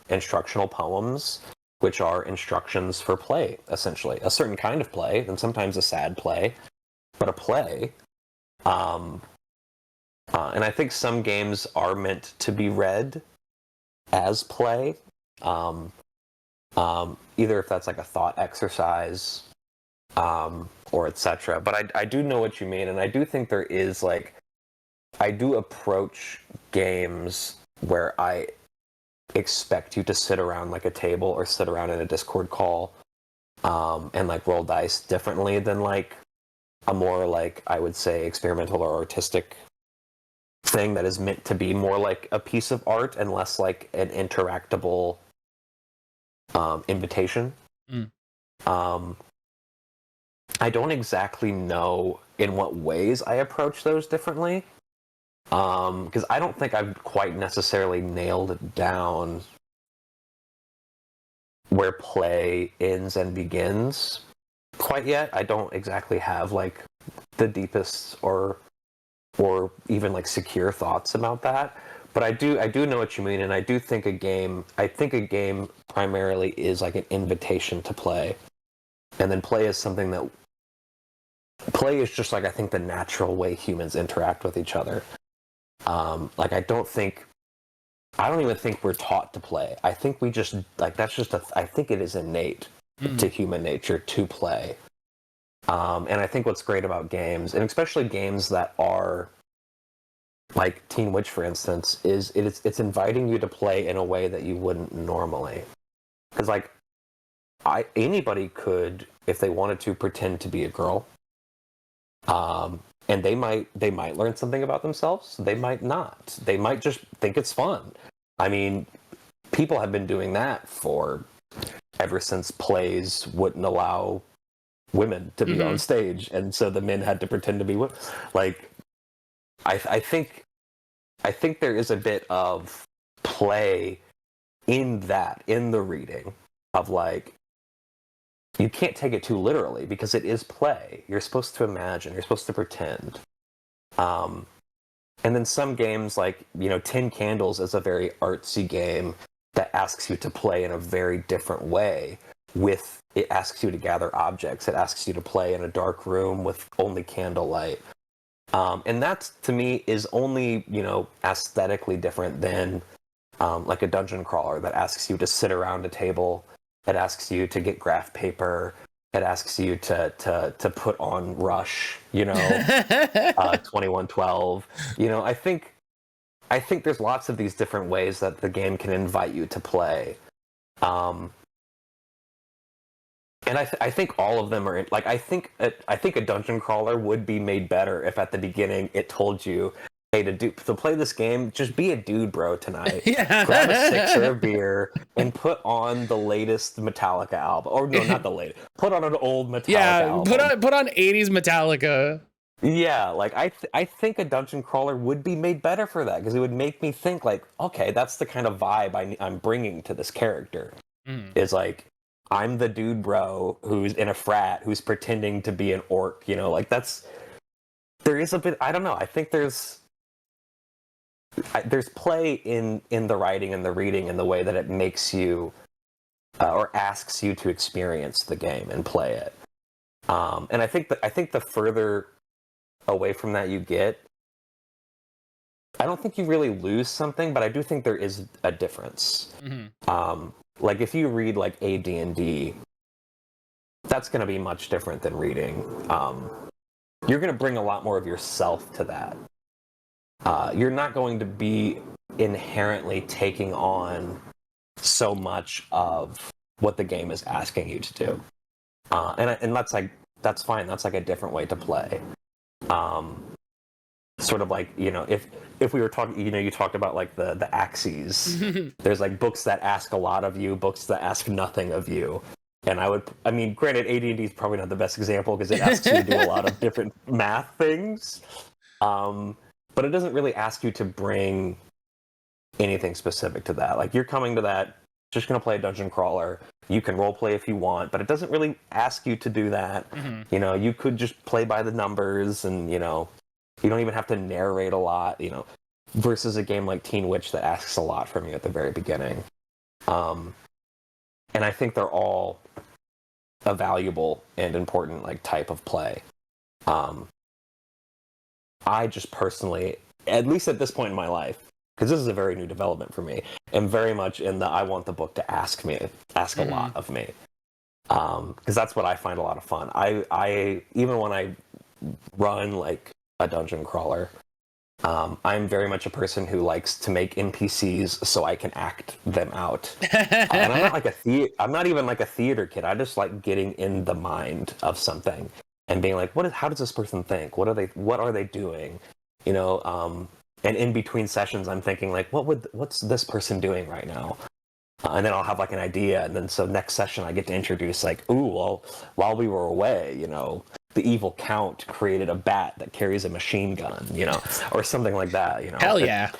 instructional poems, which are instructions for play, essentially. A certain kind of play, and sometimes a sad play, but a play. And I think some games are meant to be read as play, either if that's like a thought exercise, or etc. But I do know what you mean, and I do think there is like, I do approach games where I expect you to sit around like a table or sit around in a Discord call, and like roll dice differently than like a more, like, I would say, experimental or artistic thing that is meant to be more like a piece of art and less like an interactable invitation. I don't exactly know in what ways I approach those differently. Because I don't think I've quite necessarily nailed it down where play ends and begins quite yet. I don't exactly have like the deepest or even like secure thoughts about that. But I do know what you mean, and I think a game primarily is like an invitation to play. And then play is just like I think the natural way humans interact with each other. Like I don't even think we're taught to play. I think we just like I think it is innate to human nature to play. And I think what's great about games, and especially games that are like Teen Witch, for instance, is it's inviting you to play in a way that you wouldn't normally. Because like anybody could, if they wanted to, pretend to be a girl. And they might learn something about themselves. They might not. They might just think it's fun. I mean, people have been doing that ever since plays wouldn't allow women to be on stage, and so the men had to pretend to be women. Like, I think there is a bit of play in the reading of like, you can't take it too literally because it is play. You're supposed to imagine. You're supposed to pretend. And then some games like, 10 Candles is a very artsy game that asks you to play in a very different way. It asks you to gather objects. It asks you to play in a dark room with only candlelight. And that, to me, is only, aesthetically different than like a dungeon crawler that asks you to sit around a table. It asks you to get graph paper. It asks you to put on Rush, 2112. I think there's lots of these different ways that the game can invite you to play. And I think all of them are like I think a dungeon crawler would be made better if at the beginning it told you, hey, to play this game, just be a dude, bro, tonight. Yeah. Grab a sixer of beer and put on the latest Metallica album. Or no, not the latest. Put on an old Metallica album. Put on 80s Metallica. Yeah, like I think a dungeon crawler would be made better for that, because it would make me think like, okay, that's the kind of vibe I'm bringing to this character. Is like, I'm the dude bro who's in a frat who's pretending to be an orc, like there is a bit, I don't know, I think there's play in the writing and the reading and the way that it makes you or asks you to experience the game and play it. And I think the further away from that you get, I don't think you really lose something, but I do think there is a difference. Like if you read like AD&D, that's going to be much different than reading. You're going to bring a lot more of yourself to that. You're not going to be inherently taking on so much of what the game is asking you to do. And that's fine. That's like a different way to play. Sort of like, if we were talking, you talked about like the axes. There's like books that ask a lot of you, books that ask nothing of you. And granted, AD&D is probably not the best example because it asks you to do a lot of different math things. But it doesn't really ask you to bring anything specific to that. Like, you're coming to that, just going to play a dungeon crawler. You can role play if you want, but it doesn't really ask you to do that. You could just play by the numbers, and, you don't even have to narrate a lot, versus a game like Teen Witch that asks a lot from you at the very beginning. And I think they're all a valuable and important, like, type of play. I just personally, at least at this point in my life, because this is a very new development for me, am very much in the I want the book to ask a lot of me. Because that's what I find a lot of fun. I even when I run like a dungeon crawler, I'm very much a person who likes to make NPCs so I can act them out. And I'm not even like a theater kid. I just like getting in the mind of something and being like, how does this person think? What are they doing? And in between sessions, I'm thinking like, what's this person doing right now? And then I'll have like an idea, and then so next session I get to introduce like, ooh, well, while we were away, the evil count created a bat that carries a machine gun, or something like that. Hell yeah.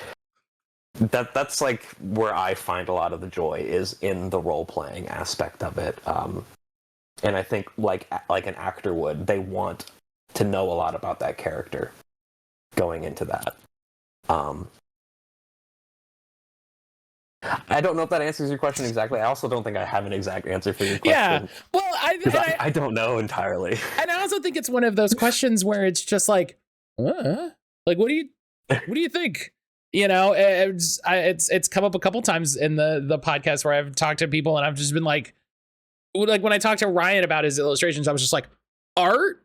That's like where I find a lot of the joy is in the role playing aspect of it. And I think like an actor would, they want to know a lot about that character going into that. I don't know if that answers your question exactly. I also don't think I have an exact answer for your question. Yeah. Well, I don't know entirely. And I also think it's one of those questions where it's just like, like, what do you think? It's come up a couple times in the podcast where I've talked to people and I've just been like when I talked to Ryan about his illustrations, I was just like, art?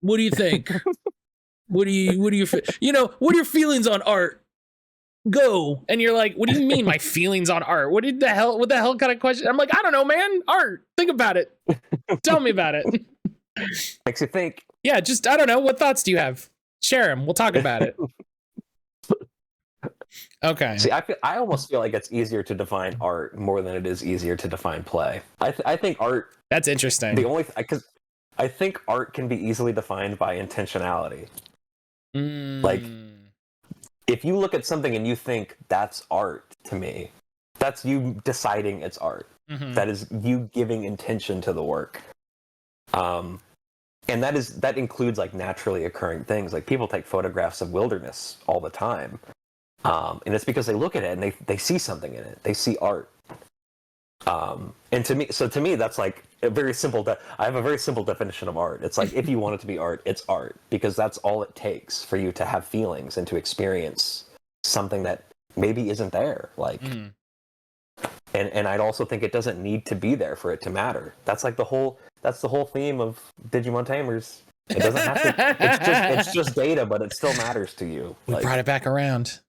What do you think? what are your feelings on art? Go. And you're like, what do you mean my feelings on art? What the hell kind of question? I'm like, I don't know, man. Art. Think about it. Tell me about it. Makes you think. Yeah, just, I don't know. What thoughts do you have? Share them. We'll talk about it. Okay. See, I almost feel like it's easier to define art more than it is easier to define play. I think art. That's interesting. Because I think art can be easily defined by intentionality. Like, if you look at something and you think that's art to me, that's you deciding it's art. Mm-hmm. That is you giving intention to the work. And that includes like naturally occurring things. Like people take photographs of wilderness all the time. And it's because they look at it and they see something in it. They see art. And to me, that's like a very simple. I have a very simple definition of art. It's like if you want it to be art, it's art because that's all it takes for you to have feelings and to experience something that maybe isn't there. Like, and I'd also think it doesn't need to be there for it to matter. That's like the whole theme of Digimon Tamers. It doesn't have to. It's just data, but it still matters to you. We brought it back around.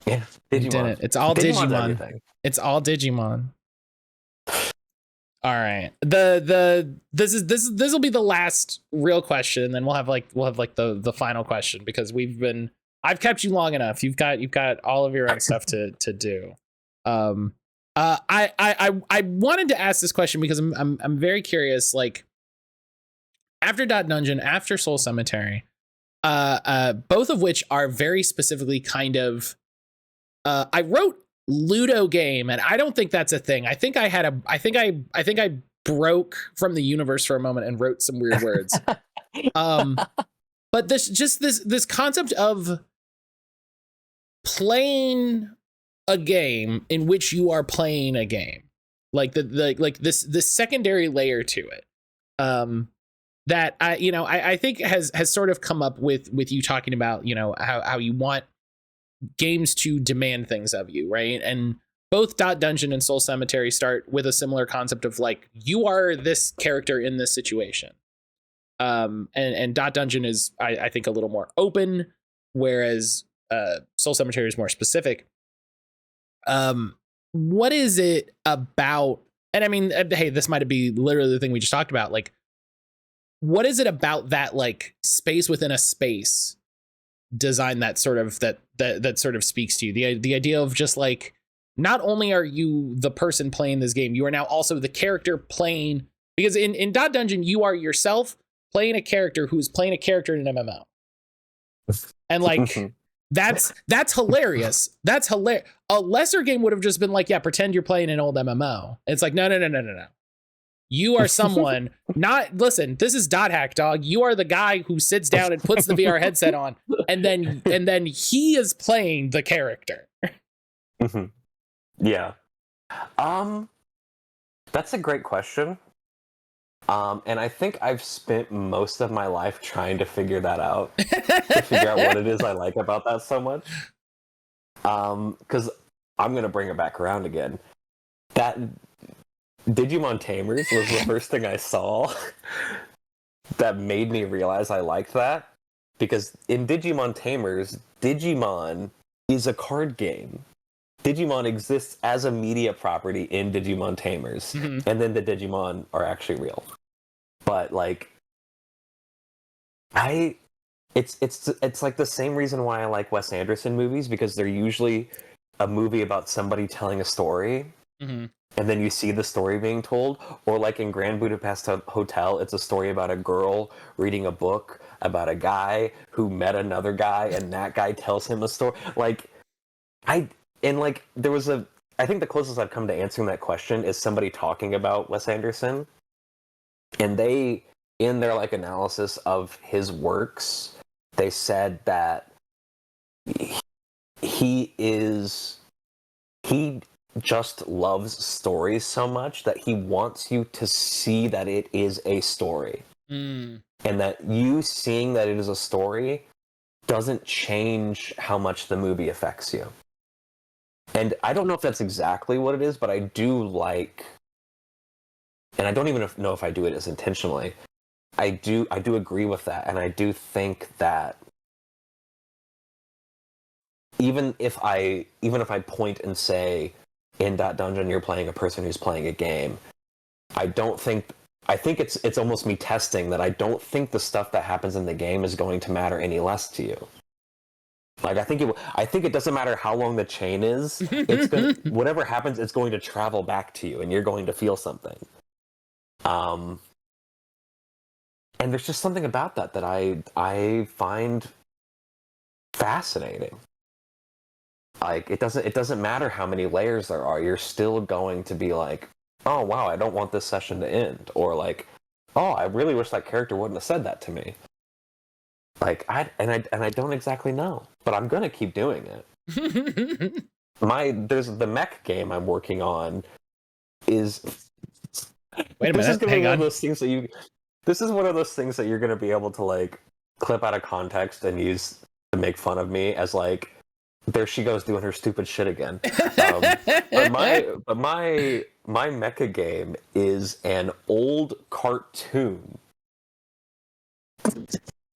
Yeah, Digimon. Did it. It's all Digimon. It's all Digimon. All right. This will be the last real question, then we'll have the final question because I've kept you long enough. You've got all of your own stuff to do. I wanted to ask this question because I'm very curious. Like after Dot Dungeon, after Soul Cemetery, both of which are very specifically kind of. I wrote Ludo game, and I don't think that's a thing. I think I broke from the universe for a moment and wrote some weird words. But this concept of playing a game in which you are playing a game, like this secondary layer to it, that I think has sort of come up with you talking about how you want games to demand things of you, right? And both Dot Dungeon and Soul Cemetery start with a similar concept of like you are this character in this situation. And Dot Dungeon is I think a little more open, whereas Soul Cemetery is more specific. What is it about? And I mean, hey, this might be literally the thing we just talked about. Like, what is it about that like space within a space design that sort of speaks to you? The idea of just like, not only are you the person playing this game, you are now also the character playing, because in Dot Dungeon, you are yourself playing a character who's playing a character in an MMO. And like, that's hilarious. That's hilarious. A lesser game would have just been like, yeah, pretend you're playing an old MMO. It's like, no. You are someone listen, this is Dot Hack, dog. You are the guy who sits down and puts the VR headset on and then he is playing the character. Mm-hmm. Yeah. That's a great question. And I think I've spent most of my life trying to figure that out, to figure out what it is I like about that so much. Because I'm going to bring it back around again. That Digimon Tamers was the first thing I saw that made me realize I liked that. Because in Digimon Tamers, Digimon is a card game. Digimon exists as a media property in Digimon Tamers, and then the Digimon are actually real. But like, it's like the same reason why I like Wes Anderson movies, because they're usually a movie about somebody telling a story, Mm-hmm. and then you see the story being told. Or like in Grand Budapest Hotel, it's a story about a girl reading a book about a guy who met another guy, and that guy tells him a story. Like there was I think the closest I've come to answering that question is somebody talking about Wes Anderson, and they, in their like analysis of his works, they said that he just loves stories so much that he wants you to see that it is a story. Mm. And that you seeing that it is a story doesn't change how much the movie affects you. And I don't know if that's exactly what it is, but I do like, and I don't even know if I do it as intentionally. I do agree with that, and I do think that even if I point and say, in that dungeon you're playing a person who's playing a game, I think it's almost me testing that I don't think the stuff that happens in the game is going to matter any less to you. Like I think it doesn't matter how long the chain is. It's going whatever happens, it's going to travel back to you, and you're going to feel something. And there's just something about that I find fascinating. Like it doesn't matter how many layers there are. You're still going to be like, oh wow, I don't want this session to end, or like, oh, I really wish that character wouldn't have said that to me. Like I don't exactly know, but I'm gonna keep doing it. There's the mech game I'm working on is. Wait a minute. This is gonna Hang be one on. of those things that you. This is one of those things that you're gonna be able to like clip out of context and use to make fun of me as like, there she goes doing her stupid shit again. But my mecha game is an old cartoon.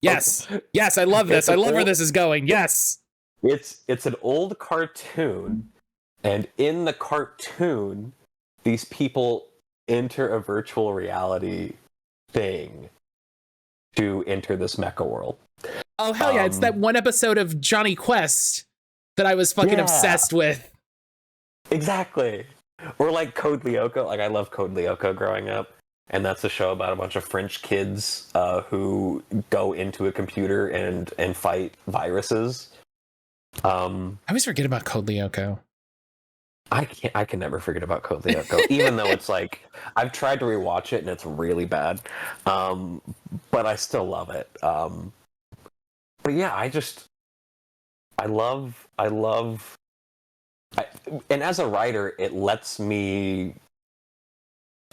Yes. Yes, I love this. I love where this is going. Yes. It's an old cartoon, and in the cartoon, these people enter a virtual reality thing to enter this mecha world. Oh hell yeah! It's that one episode of Johnny Quest that I was fucking obsessed with. Exactly. Or like Code Lyoko. Like I love Code Lyoko growing up. And that's a show about a bunch of French kids who go into a computer and fight viruses. I always forget about Code Lyoko. I can never forget about Code Lyoko, even though it's like I've tried to rewatch it and it's really bad, but I still love it. But yeah, I love, and as a writer, it lets me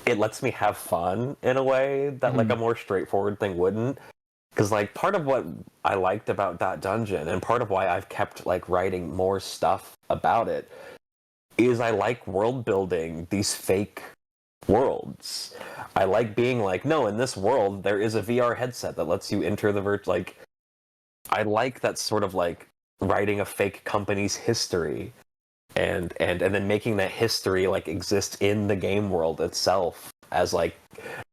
have fun in a way that like a more straightforward thing wouldn't. Because like part of what I liked about that dungeon, and part of why I've kept like writing more stuff about it, is I like world building these fake worlds. I like being like, no, in this world there is a VR headset that lets you enter the like. I like that sort of like writing a fake company's history, and then making that history like exist in the game world itself as like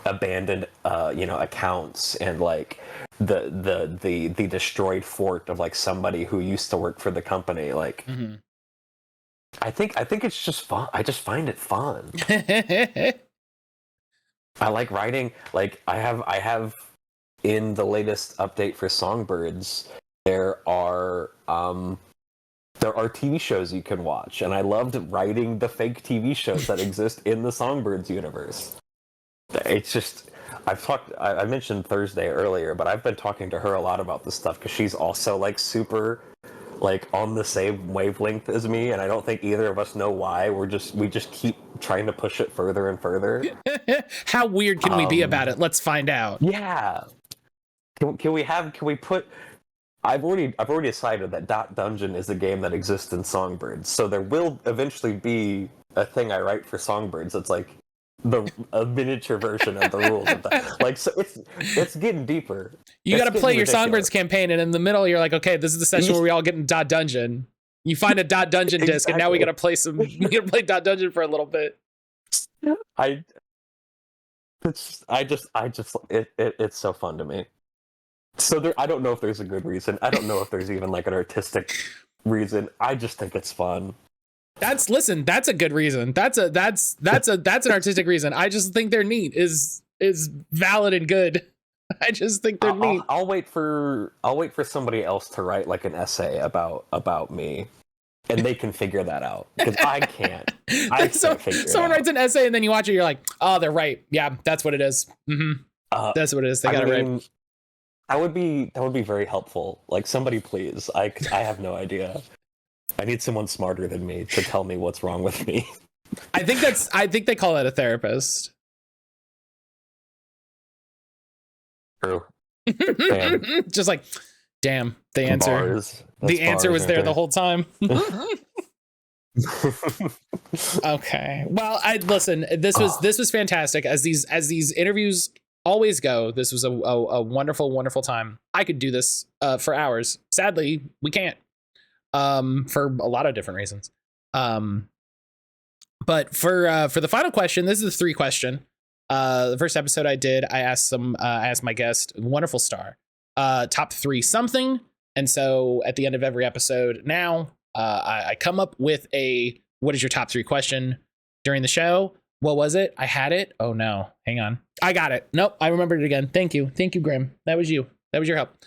abandoned accounts, and like the destroyed fort of like somebody who used to work for the company. Like I think it's just fun. I just find it fun. I like writing. Like I have in the latest update for Songbirds, there are TV shows you can watch, and I loved writing the fake TV shows that exist in the Songbirds universe. It's just, I mentioned Thursday earlier, but I've been talking to her a lot about this stuff because she's also like super like on the same wavelength as me, and I don't think either of us know why. We just keep trying to push it further and further. How weird can we be about it? Let's find out. Yeah. Can we put I've already decided that Dot Dungeon is a game that exists in Songbirds, so there will eventually be a thing I write for Songbirds that's like a miniature version of the rules of that. Like, so it's getting deeper. You got to play your Songbirds campaign, and in the middle, you're like, okay, this is the session where we all get in Dot Dungeon. You find a Dot Dungeon disc, and now we got to play Dot Dungeon for a little bit. It's so fun to me. So I don't know if there's a good reason. I don't know if there's even like an artistic reason. I just think it's fun. Listen, that's a good reason. That's an artistic reason. I just think they're neat is valid and good. I just think they're neat. I'll wait for somebody else to write like an essay about me, and they can figure that out because I can't. Someone writes an essay and then you watch it, you're like, oh, they're right. Yeah, that's what it is. That's what it is. They got it right. That would be very helpful. Like, somebody please. I have no idea. I need someone smarter than me to tell me what's wrong with me. I think they call that a therapist. True. Damn. Just like, damn, the answer. The answer was there the whole time. Okay. Well, listen. This was fantastic. As these interviews always go, this was a wonderful time. I could do this for hours. Sadly, we can't. For a lot of different reasons. But for the final question, this is the 3 question. The first episode I did, I asked my guest, wonderful star, top 3 something. And so at the end of every episode now, I come up with what is your top 3 question during the show? What was it? I had it. Oh no, hang on. I got it. Nope. I remembered it again. Thank you, Grim. That was you. That was your help.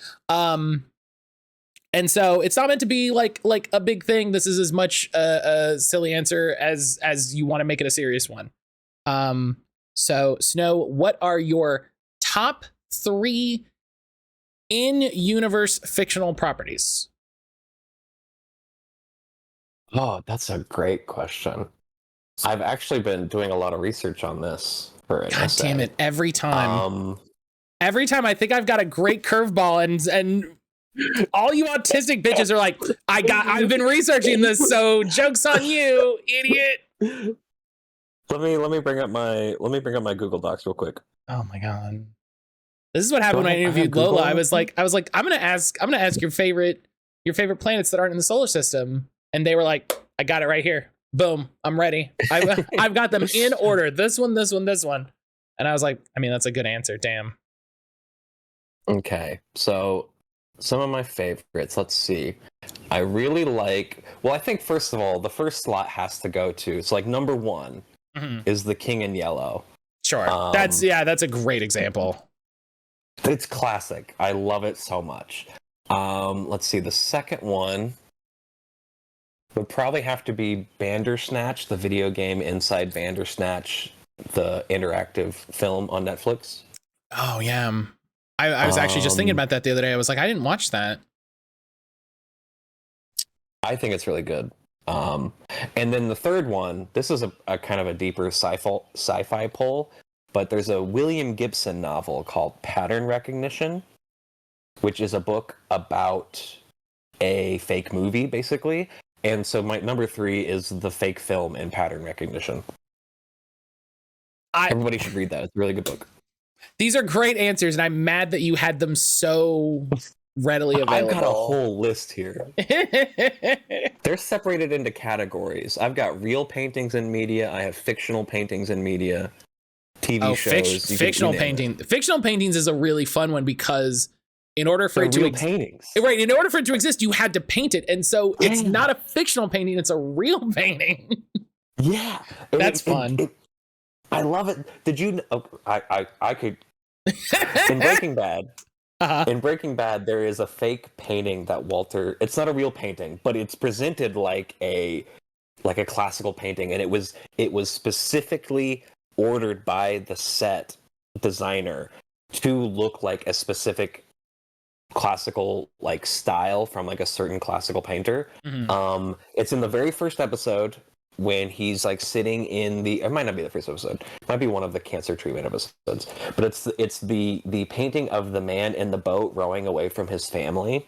And so it's not meant to be like a big thing. This is as much a silly answer as you want to make it a serious one. So Snow, what are your top 3 in-universe fictional properties? Oh, that's a great question. I've actually been doing a lot of research on this for an essay. God damn it! Every time I think I've got a great curveball, and all you autistic bitches are like, I've been researching this, so joke's on you, idiot. Let me bring up my Google Docs real quick. Oh my god. This is what happened when I interviewed Lola. I was like, I'm gonna ask your favorite planets that aren't in the solar system. And they were like, I got it right here. Boom, I'm ready. I've got them in order. This one. And I was like, I mean, that's a good answer. Damn. Okay, so some of my favorites. Let's see. I really like. Well, I think first of all, the first slot has to go to. It's like number 1 is the King in Yellow. Sure, that's a great example. It's classic. I love it so much. Let's see. The second one would probably have to be Bandersnatch, the video game inside Bandersnatch, the interactive film on Netflix. Oh yeah. I was actually just thinking about that the other day. I was like, I didn't watch that. I think it's really good. And then the third one, this is a kind of a deeper sci-fi pull, but there's a William Gibson novel called Pattern Recognition, which is a book about a fake movie, basically. And so my number 3 is the fake film in Pattern Recognition. Everybody should read that. It's a really good book. These are great answers, and I'm mad that you had them so readily available. I've got a whole list here. They're separated into categories. I've got real paintings in media. I have fictional paintings in media. TV shows. Fictional paintings is a really fun one because in order for it to in order for it to exist, you had to paint it, and so it's not a fictional painting; it's a real painting. Yeah, that's fun. I love it. Did you? I could. In Breaking Bad. In Breaking Bad, there is a fake painting that Walter. It's not a real painting, but it's presented like a classical painting, and it was specifically ordered by the set designer to look like a specific classical like style from like a certain classical painter. It's in the very first episode when he's like sitting in the. It might not be the first episode. It might be one of the cancer treatment episodes. But it's the painting of the man in the boat rowing away from his family.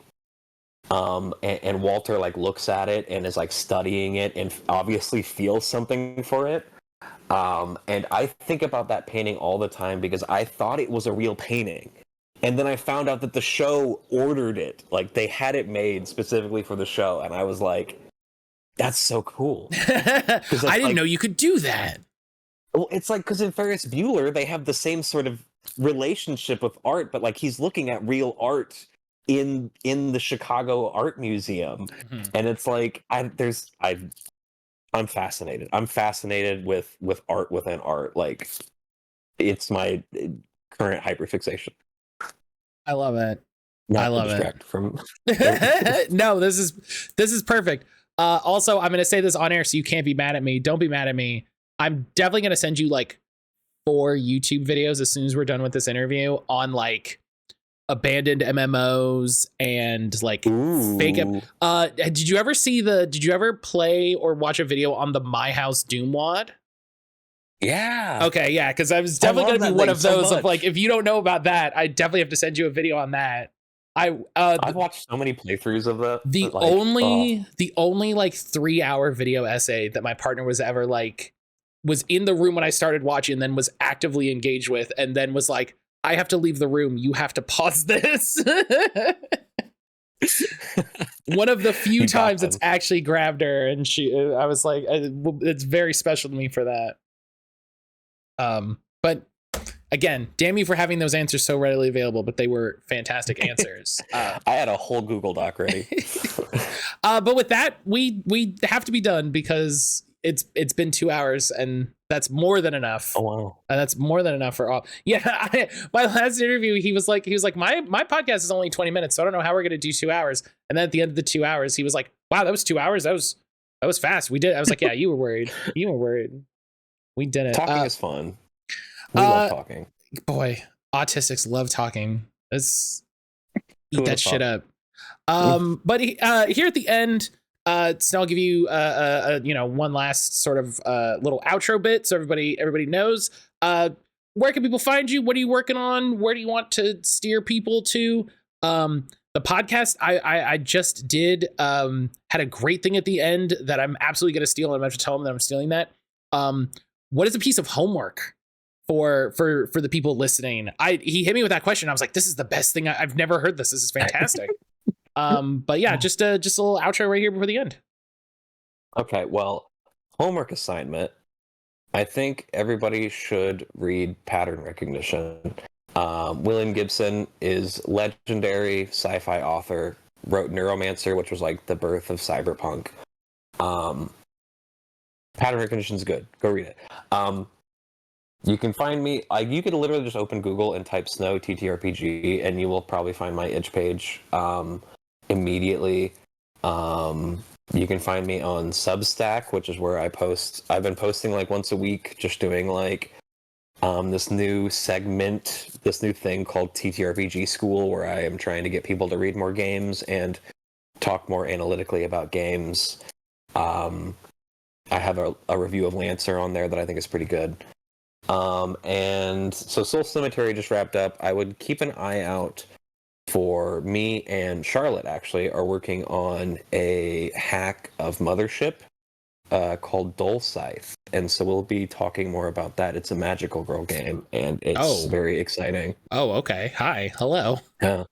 And Walter like looks at it and is like studying it and obviously feels something for it. And I think about that painting all the time because I thought it was a real painting. And then I found out that the show ordered it. Like, they had it made specifically for the show. And I was like, that's so cool. I didn't know you could do that. Well, it's like, because in Ferris Bueller, they have the same sort of relationship with art, but like he's looking at real art in the Chicago Art Museum. And it's like, I'm fascinated. I'm fascinated with art within art. Like, it's my current hyperfixation. I love it. I Not to love distract from. it. No, this is perfect. Also, I'm going to say this on air so you can't be mad at me. Don't be mad at me. I'm definitely going to send you like 4 YouTube videos as soon as we're done with this interview on like abandoned MMOs and like fake. Did you ever play or watch a video on the My House Doom WOD? Yeah. Okay, yeah, because I was definitely going to be one of those of like, if you don't know about that, I definitely have to send you a video on that. I've watched so many playthroughs of that. The only like 3-hour video essay that my partner was ever like was in the room when I started watching, and then was actively engaged with, and then was like, I have to leave the room. You have to pause this. One of the few times it's actually grabbed her, and I was like, it's very special to me for that. But again, damn you for having those answers so readily available, but they were fantastic answers. I had a whole Google Doc ready. But with that, we have to be done because it's been 2 hours, and that's more than enough. Oh wow. And that's more than enough for all. Yeah, my last interview, he was like, my podcast is only 20 minutes, so I don't know how we're gonna do 2 hours. And then at the end of the 2 hours, he was like, wow, that was 2 hours. That was fast. We did. I was like, yeah, you were worried. We did it. Talking is fun. We love talking. Boy, autistics love talking. Let's eat that shit up. But here at the end, so I'll give you one last sort of little outro bit so everybody knows. Where can people find you? What are you working on? Where do you want to steer people to? The podcast I just did had a great thing at the end that I'm absolutely going to steal, and I'm going to tell them that I'm stealing that. What is a piece of homework for the people listening? He hit me with that question. I was like, this is the best thing. I've never heard this. This is fantastic. But yeah, just a little outro right here before the end. Okay, well, homework assignment. I think everybody should read Pattern Recognition. William Gibson is legendary sci-fi author, wrote Neuromancer, which was like the birth of cyberpunk. Pattern Recognition is good. Go read it. You can find me, you could literally just open Google and type Snow TTRPG, and you will probably find my itch page immediately. You can find me on Substack, which is where I post. I've been posting like once a week, just doing like this new segment, this new thing called TTRPG School, where I am trying to get people to read more games and talk more analytically about games. I have a review of Lancer on there that I think is pretty good. And so Soul Cemetery just wrapped up. I would keep an eye out for me and Charlotte actually are working on a hack of Mothership called Dull Scythe. And so we'll be talking more about that. It's a magical girl game, and it's very exciting. Oh, okay. Hi. Hello. Yeah.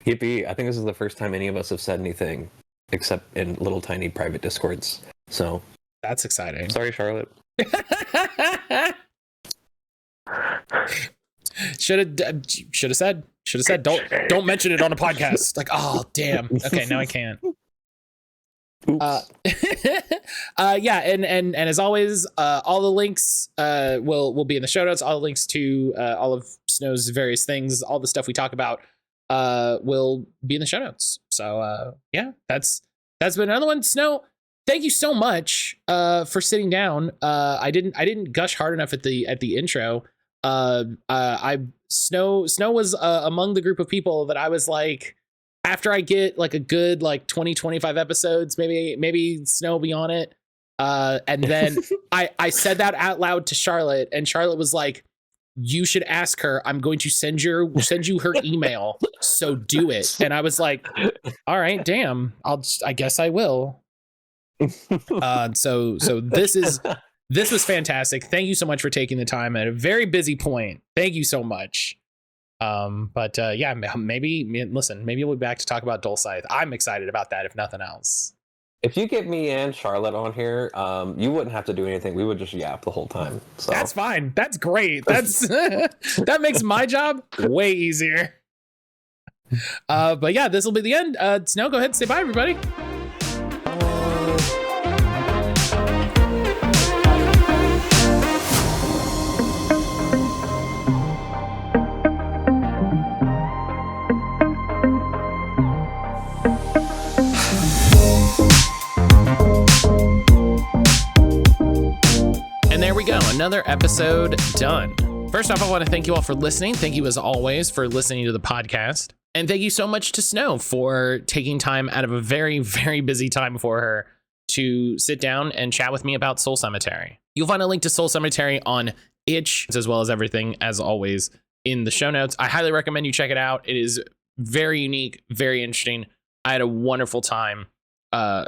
Yippee. I think this is the first time any of us have said anything except in little tiny private Discords. So that's exciting. Sorry, Charlotte. Should have said don't mention it on a podcast. Like, oh damn. Okay, now I can't. Yeah, and as always, all the links will be in the show notes. All the links to all of Snow's various things, all the stuff we talk about will be in the show notes. So yeah, that's been another one. Snow, thank you so much for sitting down. I didn't gush hard enough at the intro. Snow was among the group of people that I was like, after I get like a good like 20-25 episodes, maybe Snow will be on it. And then I said that out loud to Charlotte, and Charlotte was like, you should ask her. I'm going to send you her email. So do it. And I was like, all right, damn, I guess I will. So this was fantastic. Thank you so much for taking the time at a very busy point. Thank you so much. But yeah, maybe we'll be back to talk about Dull Scythe. I'm excited about that, if nothing else. If you get me and Charlotte on here, you wouldn't have to do anything. We would just yap the whole time. So. That's fine. That's great. That's that makes my job way easier. But yeah, this will be the end. Snow, go ahead and say bye, everybody. another episode done. First off, I want to thank you all for listening. Thank you as always for listening to the podcast. And thank you so much to Snow for taking time out of a very, very busy time for her to sit down and chat with me about Soul Cemetery. You'll find a link to Soul Cemetery on Itch, as well as everything, as always, in the show notes. I highly recommend you check it out. It is very unique, very interesting. I had a wonderful time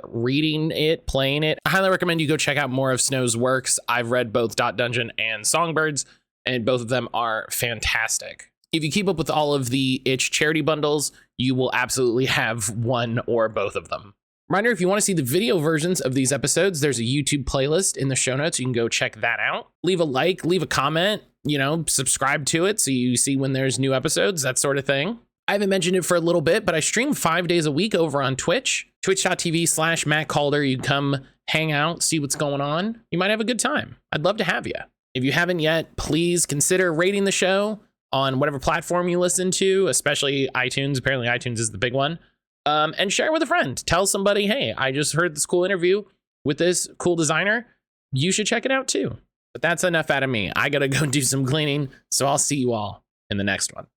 reading it, playing it. I highly recommend you go check out more of Snow's works. I've read both Dot Dungeon and Songbirds, and both of them are fantastic. If you keep up with all of the Itch charity bundles, you will absolutely have one or both of them. Reminder, if you want to see the video versions of these episodes, there's a YouTube playlist in the show notes. You can go check that out. Leave a like, leave a comment, subscribe to it so you see when there's new episodes, that sort of thing. I haven't mentioned it for a little bit, but I stream 5 days a week over on Twitch, twitch.tv/Matt Calder. You come hang out, see what's going on. You might have a good time. I'd love to have you. If you haven't yet, please consider rating the show on whatever platform you listen to, especially iTunes. Apparently iTunes is the big one. And share it with a friend. Tell somebody, hey, I just heard this cool interview with this cool designer. You should check it out too. But that's enough out of me. I gotta go do some cleaning, so I'll see you all in the next one.